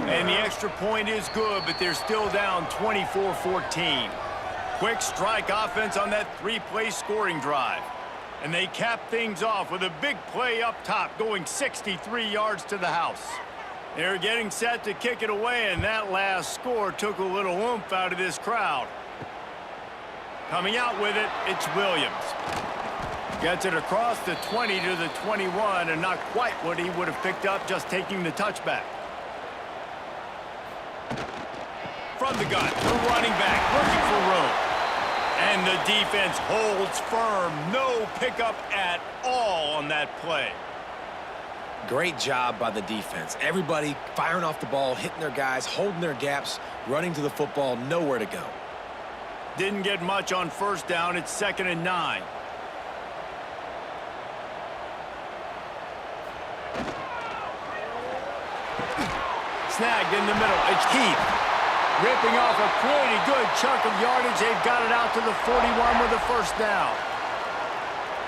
And the extra point is good, but they're still down 24-14. Quick strike offense on that 3-play scoring drive. And they cap things off with a big play up top, going 63 yards to the house. They're getting set to kick it away, and that last score took a little oomph out of this crowd. Coming out with it, it's Williams. Gets it across the 20 to the 21, and not quite what he would have picked up just taking the touchback. From the gun, the running back looking for room. And the defense holds firm. No pickup at all on that play. Great job by the defense. Everybody firing off the ball, hitting their guys, holding their gaps, running to the football, nowhere to go. Didn't get much on first down. It's 2nd and 9. Snagged in the middle. It's Keith. Ripping off a pretty good chunk of yardage. They've got it out to the 41 with a first down.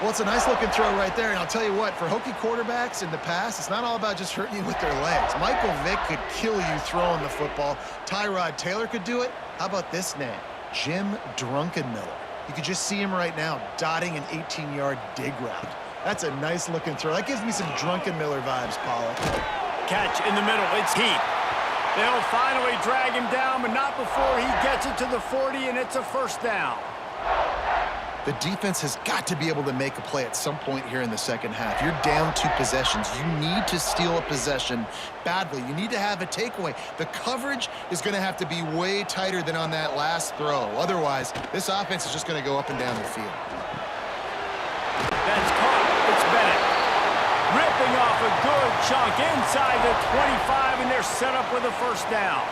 Well, it's a nice-looking throw right there, and I'll tell you what, for Hokie quarterbacks in the past, it's not all about just hurting you with their legs. Michael Vick could kill you throwing the football. Tyrod Taylor could do it. How about this name? Jim Druckenmiller. You could just see him right now dotting an 18-yard dig route. That's a nice-looking throw. That gives me some Druckenmiller vibes, Pollock. Catch in the middle. It's Heath. They'll finally drag him down, but not before he gets it to the 40, and it's a first down. The defense has got to be able to make a play at some point here in the second half. You're down 2 possessions. You need to steal a possession badly. You need to have a takeaway. The coverage is going to have to be way tighter than on that last throw. Otherwise, this offense is just going to go up and down the field. That's caught. It's Bennett. Ripping off a good chunk inside the 25, and they're set up with a first down.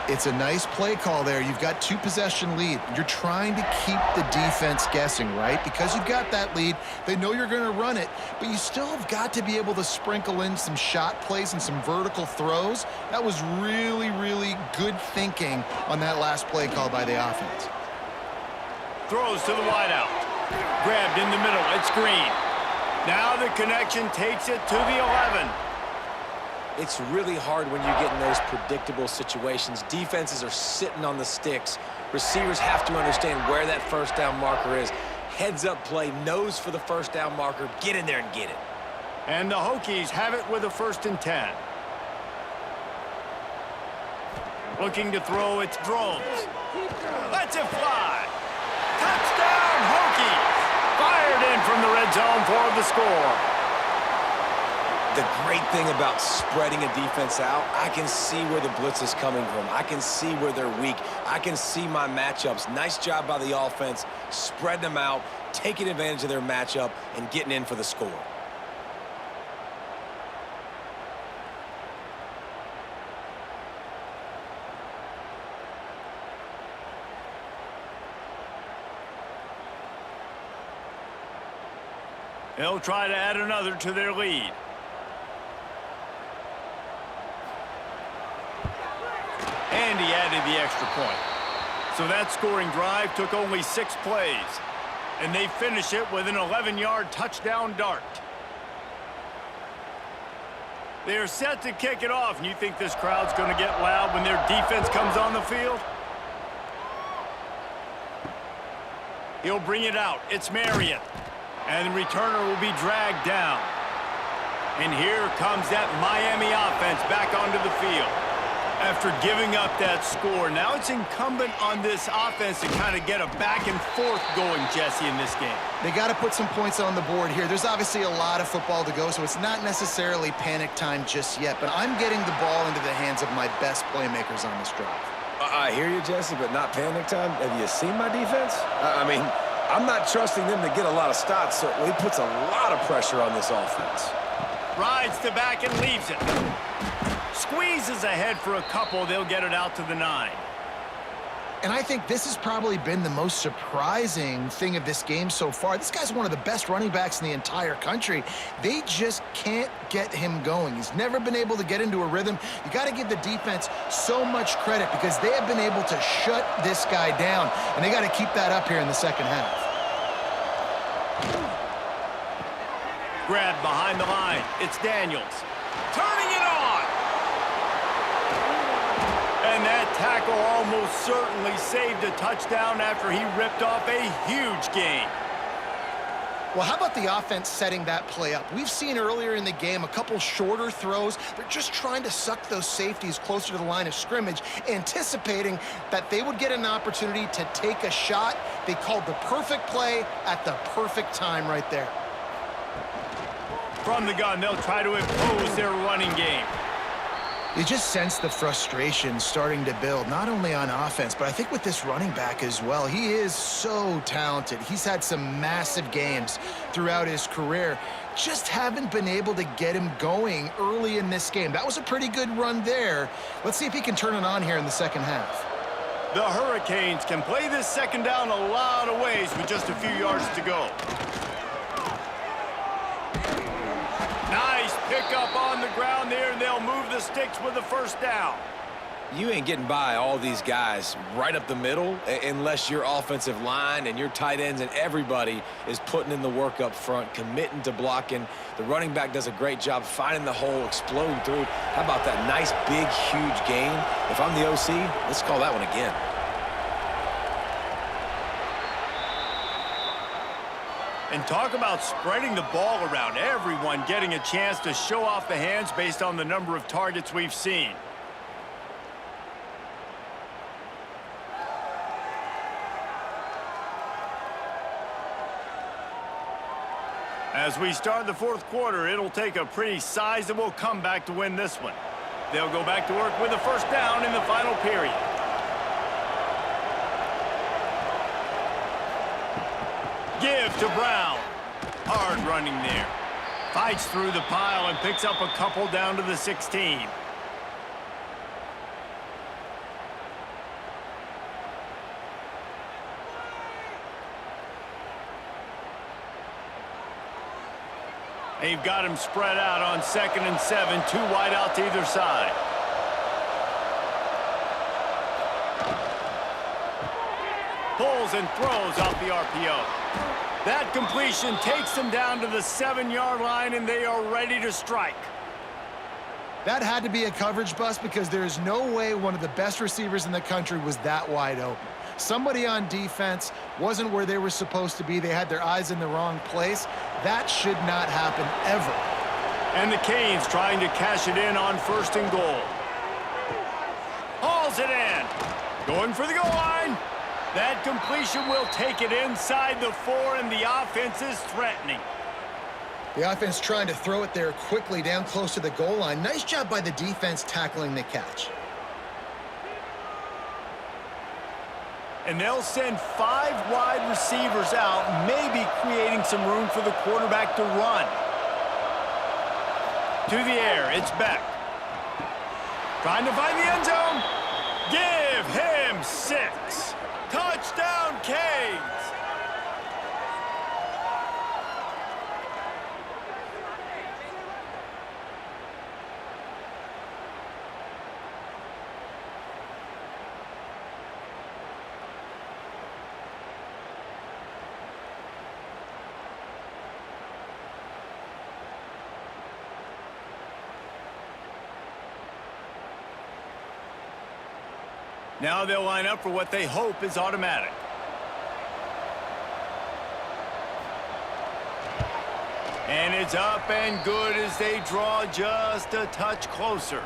It's a nice play call there. You've got 2 possession lead. You're trying to keep the defense guessing, right? Because you've got that lead, they know you're going to run it, but you still have got to be able to sprinkle in some shot plays and some vertical throws. That was really, really good thinking on that last play call by the offense. Throws to the wideout. Grabbed in the middle. It's Green. Now the connection takes it to the 11. It's really hard when you get in those predictable situations. Defenses are sitting on the sticks. Receivers have to understand where that first down marker is. Heads up play, nose for the first down marker. Get in there and get it. And the Hokies have it with a 1st and 10. Looking to throw, it's Drones. Lets it fly. Touchdown, Hokies! Fired in from the red zone for the score. The great thing about spreading a defense out, I can see where the blitz is coming from. I can see where they're weak. I can see my matchups. Nice job by the offense, spreading them out, taking advantage of their matchup, and getting in for the score. They'll try to add another to their lead. And he added the extra point. So that scoring drive took only 6 plays. And they finish it with an 11-yard touchdown dart. They are set to kick it off, and you think this crowd's going to get loud when their defense comes on the field? He'll bring it out. It's Marion. And the returner will be dragged down. And here comes that Miami offense back onto the field. After giving up that score, now it's incumbent on this offense to kind of get a back and forth going, Jesse, in this game. They got to put some points on the board here. There's obviously a lot of football to go, so it's not necessarily panic time just yet, but I'm getting the ball into the hands of my best playmakers on this drive. I hear you, Jesse, but not panic time. Have you seen my defense? I mean, I'm not trusting them to get a lot of stops, so it puts a lot of pressure on this offense. Rides to back and leaves it. Squeezes ahead for a couple. They'll get it out to the 9. And I think this has probably been the most surprising thing of this game so far. This guy's one of the best running backs in the entire country. They just can't get him going. He's never been able to get into a rhythm. You got to give the defense so much credit because they have been able to shut this guy down, and they got to keep that up here in the second half. Grabbed behind the line. It's Daniels. Turning it on. And that tackle almost certainly saved a touchdown after he ripped off a huge gain. Well, how about the offense setting that play up? We've seen earlier in the game a couple shorter throws. They're just trying to suck those safeties closer to the line of scrimmage, anticipating that they would get an opportunity to take a shot. They called the perfect play at the perfect time right there. From the gun, they'll try to impose their running game. You just sense the frustration starting to build, not only on offense, but I think with this running back as well. He is so talented. He's had some massive games throughout his career. Just haven't been able to get him going early in this game. That was a pretty good run there. Let's see if he can turn it on here in the second half. The Hurricanes can play this second down a lot of ways with just a few yards to go. Nice pickup on the ground there, and they'll move the sticks with the first down. You ain't getting by all these guys right up the middle unless your offensive line and your tight ends and everybody is putting in the work up front, committing to blocking. The running back does a great job finding the hole, exploding through. How about that nice, big, huge gain? If I'm the OC, let's call that one again. And talk about spreading the ball around. Everyone getting a chance to show off the hands based on the number of targets we've seen. As we start the fourth quarter, it'll take a pretty sizable comeback to win this one. They'll go back to work with a first down in the final period. Give to Brown. Hard running there. Fights through the pile and picks up a couple down to the 16. They've got him spread out on 2nd and 7, 2 wide out to either side. Pulls and throws off the RPO. That completion takes them down to the 7-yard line, and they are ready to strike. That had to be a coverage bust because there is no way one of the best receivers in the country was that wide open. Somebody on defense wasn't where they were supposed to be. They had their eyes in the wrong place. That should not happen ever. And the Canes trying to cash it in on 1st and goal. Hauls it in. Going for the goal line. That completion will take it inside the 4, and the offense is threatening. The offense trying to throw it there quickly down close to the goal line. Nice job by the defense tackling the catch. And they'll send 5 wide receivers out, maybe creating some room for the quarterback to run. To the air, it's Beck. Trying to find the end zone. Give him 6. Touchdown, Canes! Now they'll line up for what they hope is automatic. And it's up and good as they draw just a touch closer.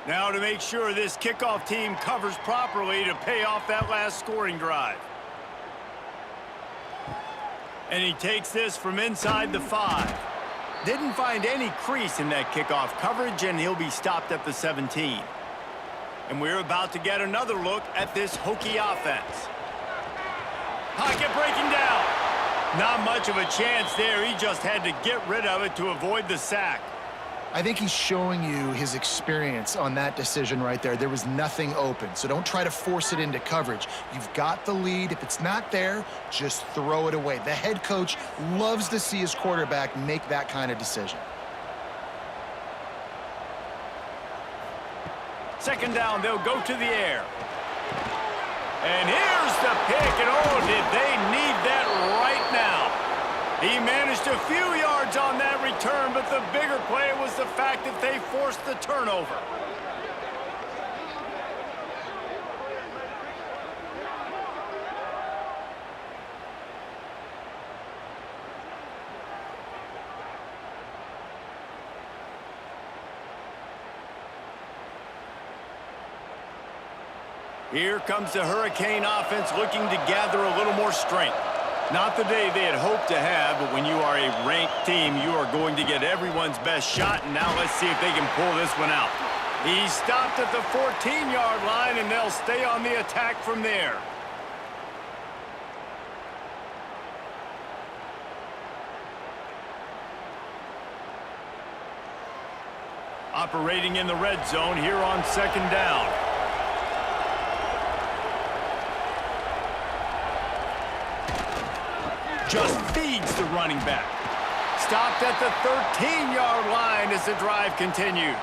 Now to make sure this kickoff team covers properly to pay off that last scoring drive. And he takes this from inside the 5. Didn't find any crease in that kickoff coverage, and he'll be stopped at the 17. And we're about to get another look at this Hokie offense. Pocket breaking down. Not much of a chance there. He just had to get rid of it to avoid the sack. I think he's showing you his experience on that decision right there. There was nothing open, so don't try to force it into coverage. You've got the lead. If it's not there, just throw it away. The head coach loves to see his quarterback make that kind of decision. 2nd down, they'll go to the air. And here's the pick, and oh, did they need that right now. He managed a few yards on that return, but the bigger play was the fact that they forced the turnover. Here comes the Hurricane offense looking to gather a little more strength. Not the day they had hoped to have, but when you are a ranked team, you are going to get everyone's best shot, and now let's see if they can pull this one out. He stopped at the 14-yard line, and they'll stay on the attack from there. Operating in the red zone here on 2nd down. just feeds the running back. Stopped at the 13-yard line as the drive continues.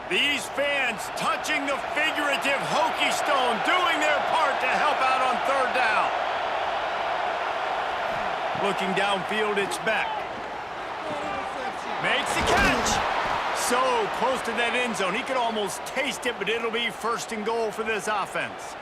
These fans touching the figurative Hokie stone, doing their part to help out on third down. Looking downfield, it's Beck. Makes the catch. So close to that end zone. He could almost taste it, but it'll be first and goal for this offense.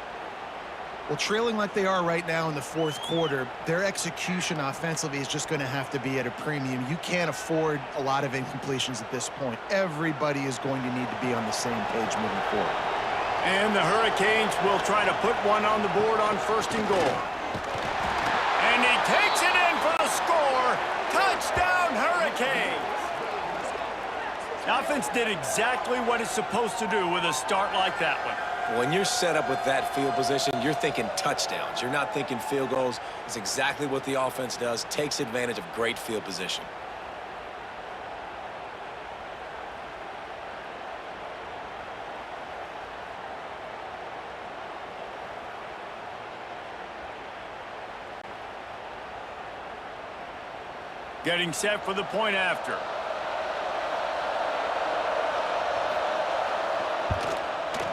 Well, trailing like they are right now in the fourth quarter, their execution offensively is just going to have to be at a premium. You can't afford a lot of incompletions at this point. Everybody is going to need to be on the same page moving forward. And the Hurricanes will try to put one on the board on first and goal. And he takes it in for the score. Touchdown, Hurricanes! The offense did exactly what it's supposed to do with a start like that one. When you're set up with that field position, you're thinking touchdowns. You're not thinking field goals. It's exactly what the offense does, takes advantage of great field position. Getting set for the point after.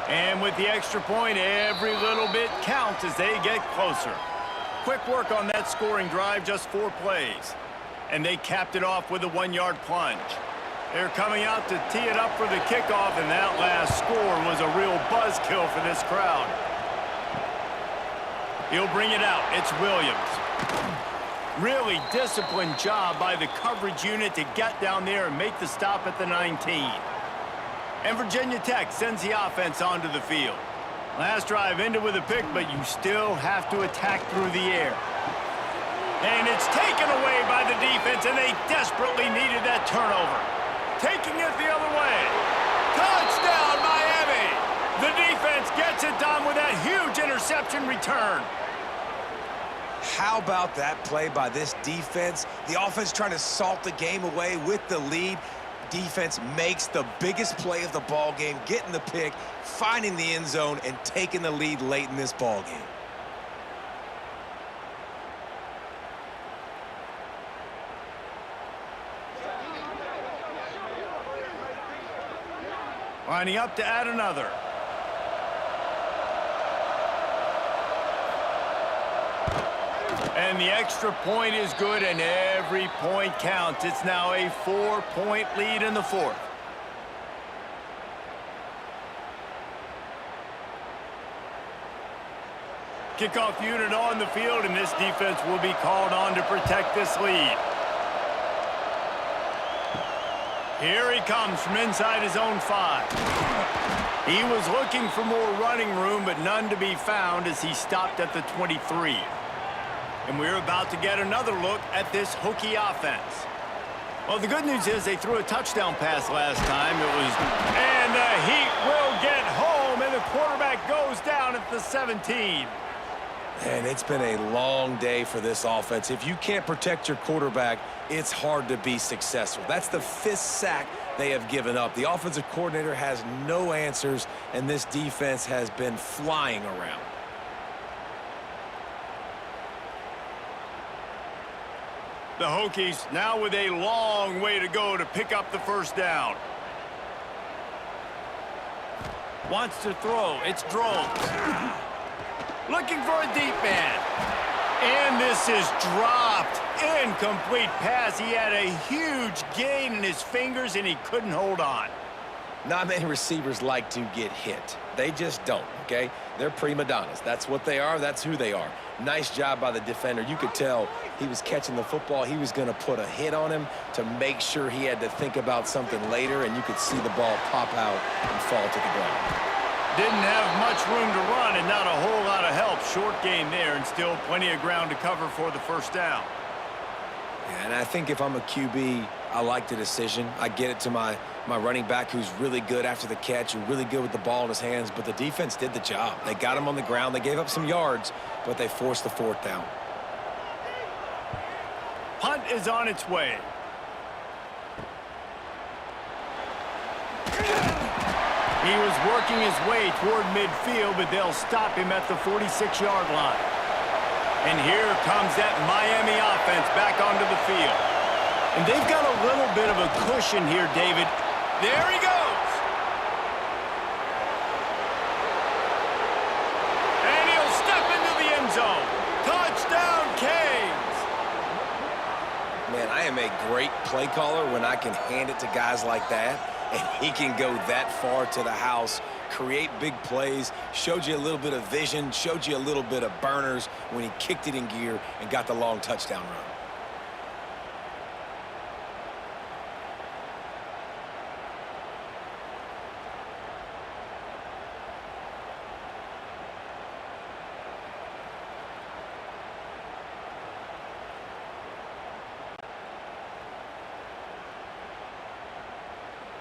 And with the extra point, every little bit counts as they get closer. Quick work on that scoring drive, just 4 plays. And they capped it off with a 1-yard plunge. They're coming out to tee it up for the kickoff, and that last score was a real buzzkill for this crowd. He'll bring it out. It's Williams. Really disciplined job by the coverage unit to get down there and make the stop at the 19. And Virginia Tech sends the offense onto the field. Last drive ended with a pick, but you still have to attack through the air. And it's taken away by the defense, and they desperately needed that turnover. Taking it the other way. Touchdown, Miami! The defense gets it done with that huge interception return. How about that play by this defense? The offense trying to salt the game away with the lead. Defense makes the biggest play of the ball game, getting the pick, finding the end zone, and taking the lead late in this ball game. Lining up to add another. And the extra point is good, and every point counts. It's now a 4-point lead in the fourth. Kickoff unit on the field, and this defense will be called on to protect this lead. Here he comes from inside his own 5. He was looking for more running room, but none to be found as he stopped at the 23. And we're about to get another look at this Hokie offense. Well, the good news is they threw a touchdown pass last time. And the Heat will get home, and the quarterback goes down at the 17. And it's been a long day for this offense. If you can't protect your quarterback, it's hard to be successful. That's the 5th sack they have given up. The offensive coordinator has no answers, and this defense has been flying around. The Hokies now with a long way to go to pick up the first down. Wants to throw. It's Drones. Looking for a deep man. And this is dropped. Incomplete pass. He had a huge gain in his fingers, and he couldn't hold on. Not many receivers like to get hit. They just don't, okay? They're prima donnas. That's what they are. That's who they are. Nice job by the defender. You could tell he was catching the football. He was going to put a hit on him to make sure he had to think about something later, and you could see the ball pop out and fall to the ground. Didn't have much room to run and not a whole lot of help. Short game there, and still plenty of ground to cover for the first down. Yeah, and I think if I'm a QB, I like the decision. I get it to my running back who's really good after the catch, who's really good with the ball in his hands, but the defense did the job. They got him on the ground. They gave up some yards, but they forced the 4th down. Punt is on its way. He was working his way toward midfield, but they'll stop him at the 46-yard line. And here comes that Miami offense back onto the field. And they've got a little bit of a cushion here, David. There he goes. And he'll step into the end zone. Touchdown, Canes. Man, I am a great play caller when I can hand it to guys like that. And he can go that far to the house, create big plays, showed you a little bit of vision, showed you a little bit of burners when he kicked it in gear and got the long touchdown run.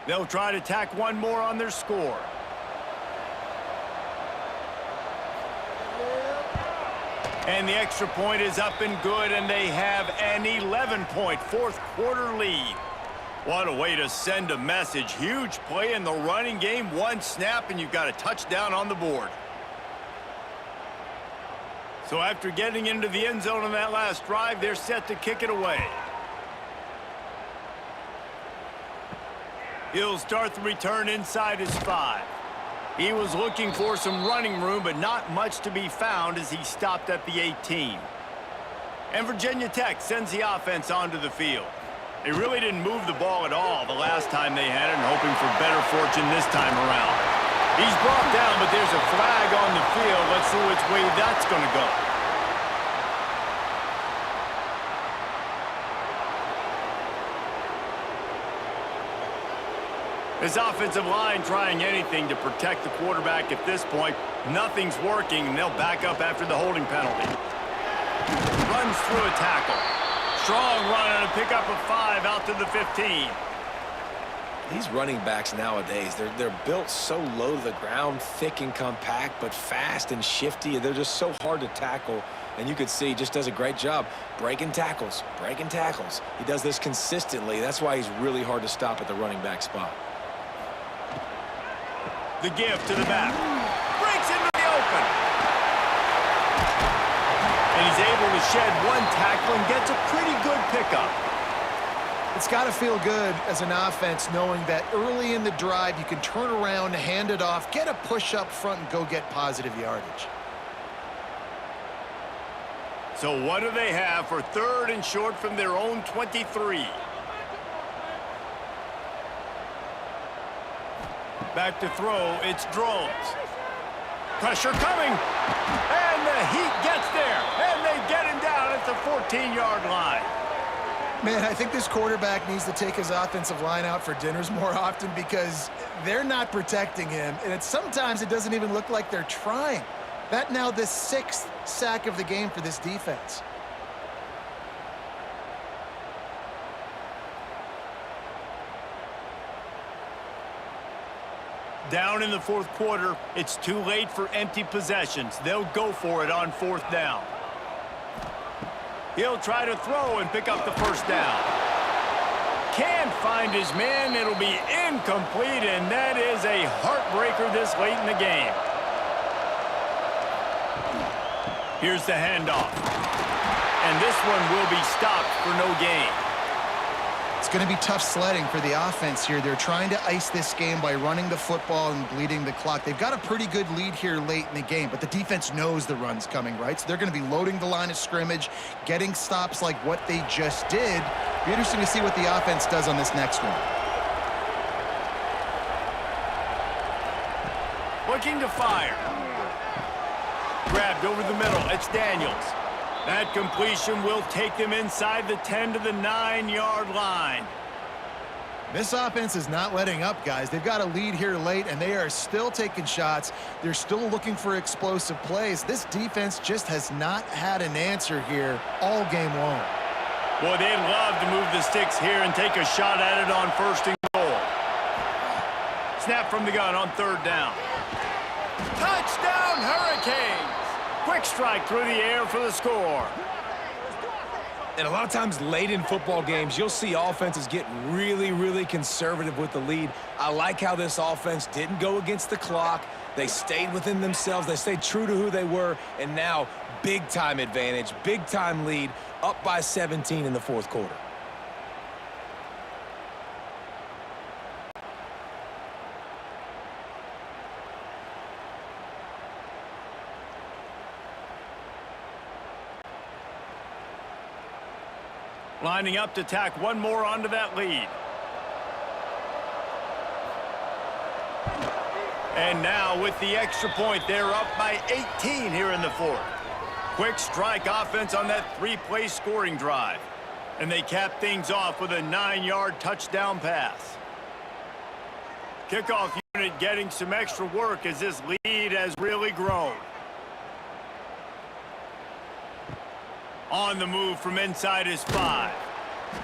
They'll try to tack one more on their score. And the extra point is up and good, and they have an 11-point fourth-quarter lead. What a way to send a message. Huge play in the running game. One snap, and you've got a touchdown on the board. So after getting into the end zone on that last drive, they're set to kick it away. He'll start the return inside his 5. He was looking for some running room, but not much to be found as he stopped at the 18. And Virginia Tech sends the offense onto the field. They really didn't move the ball at all the last time they had it, and hoping for better fortune this time around. He's brought down, but there's a flag on the field. Let's see which way that's going to go. This offensive line trying anything to protect the quarterback at this point. Nothing's working, and they'll back up after the holding penalty. Runs through a tackle. Strong run and a pickup of 5 out to the 15. These running backs nowadays, they're built so low to the ground, thick and compact, but fast and shifty. They're just so hard to tackle. And you could see he just does a great job breaking tackles, breaking tackles. He does this consistently. That's why he's really hard to stop at the running back spot. The give to the back. Breaks into the open. And he's able to shed one tackle and gets a pretty good pickup. It's got to feel good as an offense knowing that early in the drive you can turn around, hand it off, get a push up front, and go get positive yardage. So what do they have for 3rd and short from their own 23? Back to throw, it's Drones. Pressure coming, and the Heat gets there, and they get him down at the 14-yard line. Man, I think this quarterback needs to take his offensive line out for dinners more often because they're not protecting him, and sometimes it doesn't even look like they're trying. That now the 6th sack of the game for this defense. Down in the 4th quarter, it's too late for empty possessions. They'll go for it on 4th down. He'll try to throw and pick up the 1st down. Can't find his man. It'll be incomplete, and that is a heartbreaker this late in the game. Here's the handoff. And this one will be stopped for no gain. It's going to be tough sledding for the offense here. They're trying to ice this game by running the football and bleeding the clock. They've got a pretty good lead here late in the game, but the defense knows the run's coming, right? So they're going to be loading the line of scrimmage, getting stops like what they just did. Be interesting to see what the offense does on this next one. Looking to fire. Grabbed over the middle. It's Daniels. That completion will take them inside the 10 to the 9-yard line. This offense is not letting up, guys. They've got a lead here late, and they are still taking shots. They're still looking for explosive plays. This defense just has not had an answer here all game long. Boy, they'd love to move the sticks here and take a shot at it on 1st and goal. Snap from the gun on 3rd down. Touchdown, Hurricanes! Quick strike through the air for the score. And a lot of times late in football games, you'll see offenses get really, really conservative with the lead. I like how this offense didn't go against the clock. They stayed within themselves. They stayed true to who they were. And now, big-time advantage, big-time lead, up by 17 in the fourth quarter. Lining up to tack one more onto that lead. And now with the extra point, they're up by 18 here in the fourth. Quick strike offense on that three-play scoring drive. And they cap things off with a 9-yard touchdown pass. Kickoff unit getting some extra work as this lead has really grown. On the move from inside his 5.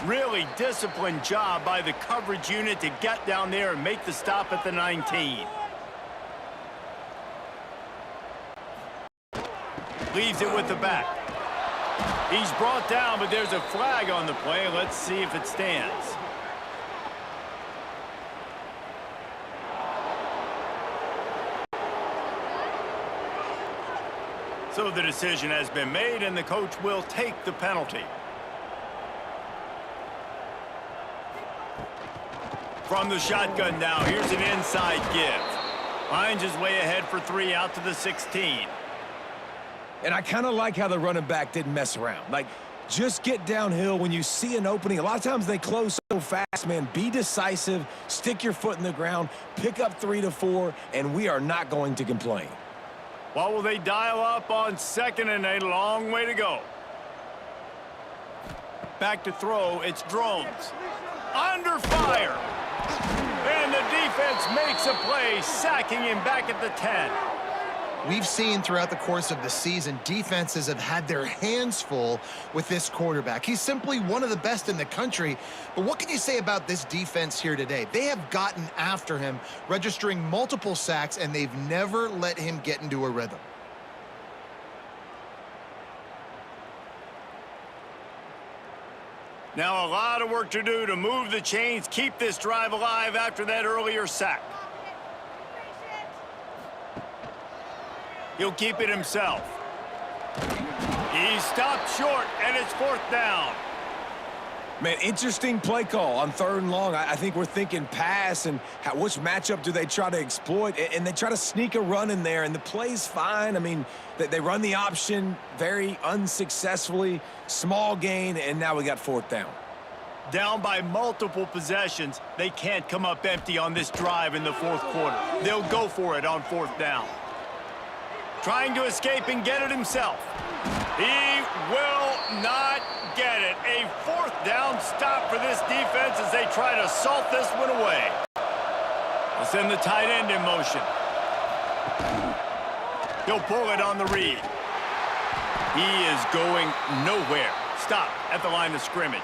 Really disciplined job by the coverage unit to get down there and make the stop at the 19. Leaves it with the back. He's brought down, but there's a flag on the play. Let's see if it stands. So the decision has been made, and the coach will take the penalty. From the shotgun now, here's an inside give. Finds his way ahead for 3 out to the 16. And I kind of like how the running back didn't mess around. Like, just get downhill when you see an opening. A lot of times they close so fast, man. Be decisive, stick your foot in the ground, pick up 3 to 4, and we are not going to complain. What will they dial up on second and a long way to go? Back to throw, it's Drones. Under fire. And the defense makes a play, sacking him back at the 10. We've seen throughout the course of the season, defenses have had their hands full with this quarterback. He's simply one of the best in the country. But what can you say about this defense here today? They have gotten after him, registering multiple sacks, and they've never let him get into a rhythm. Now a lot of work to do to move the chains, keep this drive alive after that earlier sack. He'll keep it himself. He stopped short, and it's 4th down. Man, interesting play call on 3rd and long. I think we're thinking pass and which matchup do they try to exploit, and they try to sneak a run in there, and the play's fine. I mean, they run the option very unsuccessfully, small gain, and now we got 4th down. Down by multiple possessions, they can't come up empty on this drive in the 4th quarter. They'll go for it on 4th down. Trying to escape and get it himself. He will not get it. A 4th down stop for this defense as they try to salt this one away. They'll send the tight end in motion. He'll pull it on the read. He is going nowhere. Stop at the line of scrimmage.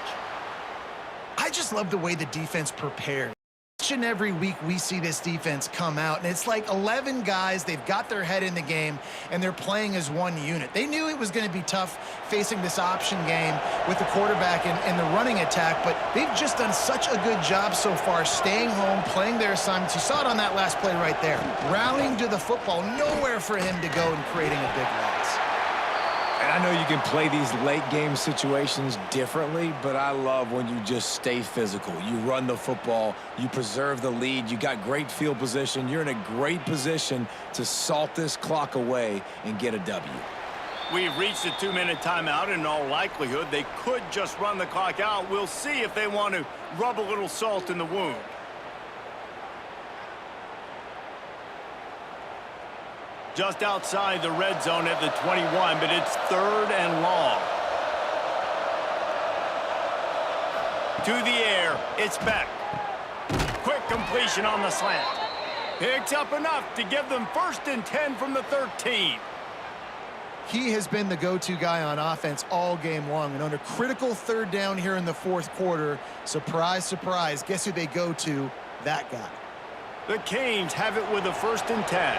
I just love the way the defense prepared. Each and every week we see this defense come out, and it's like 11 guys. They've got their head in the game, and they're playing as one unit. They knew it was going to be tough facing this option game with the quarterback and the running attack, but they've just done such a good job so far staying home, playing their assignments. You saw it on that last play right there. Rallying to the football, nowhere for him to go and creating a big loss. And I know you can play these late-game situations differently, but I love when you just stay physical. You run the football, you preserve the lead, you got great field position, you're in a great position to salt this clock away and get a W. We've reached a 2-minute timeout. In all likelihood, they could just run the clock out. We'll see if they want to rub a little salt in the wound. Just outside the red zone at the 21, but it's 3rd and long. To the air, it's Beck. Quick completion on the slant. Picks up enough to give them 1st and 10 from the 13. He has been the go-to guy on offense all game long, and on a critical 3rd down here in the 4th quarter, surprise, surprise, guess who they go to? That guy. The Canes have it with a 1st and 10.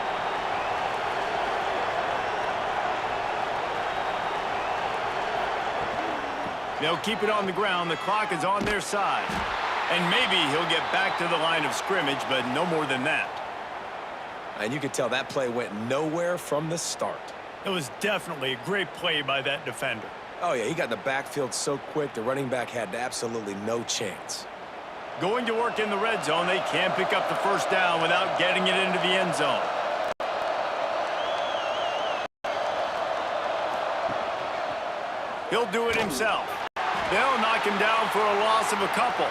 They'll keep it on the ground. The clock is on their side. And maybe he'll get back to the line of scrimmage, but no more than that. And you could tell that play went nowhere from the start. It was definitely a great play by that defender. Oh, yeah, he got in the backfield so quick, the running back had absolutely no chance. Going to work in the red zone, they can't pick up the first down without getting it into the end zone. He'll do it himself. They'll knock him down for a loss of a couple.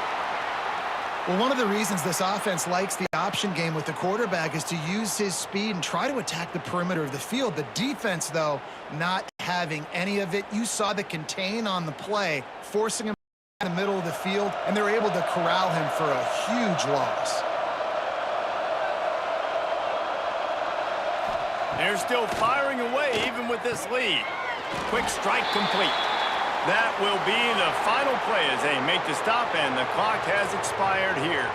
Well, one of the reasons this offense likes the option game with the quarterback is to use his speed and try to attack the perimeter of the field. The defense, though, not having any of it. You saw the contain on the play, forcing him in the middle of the field, and they're able to corral him for a huge loss. They're still firing away even with this lead. Quick strike complete. That will be the final play as they make the stop, and the clock has expired here.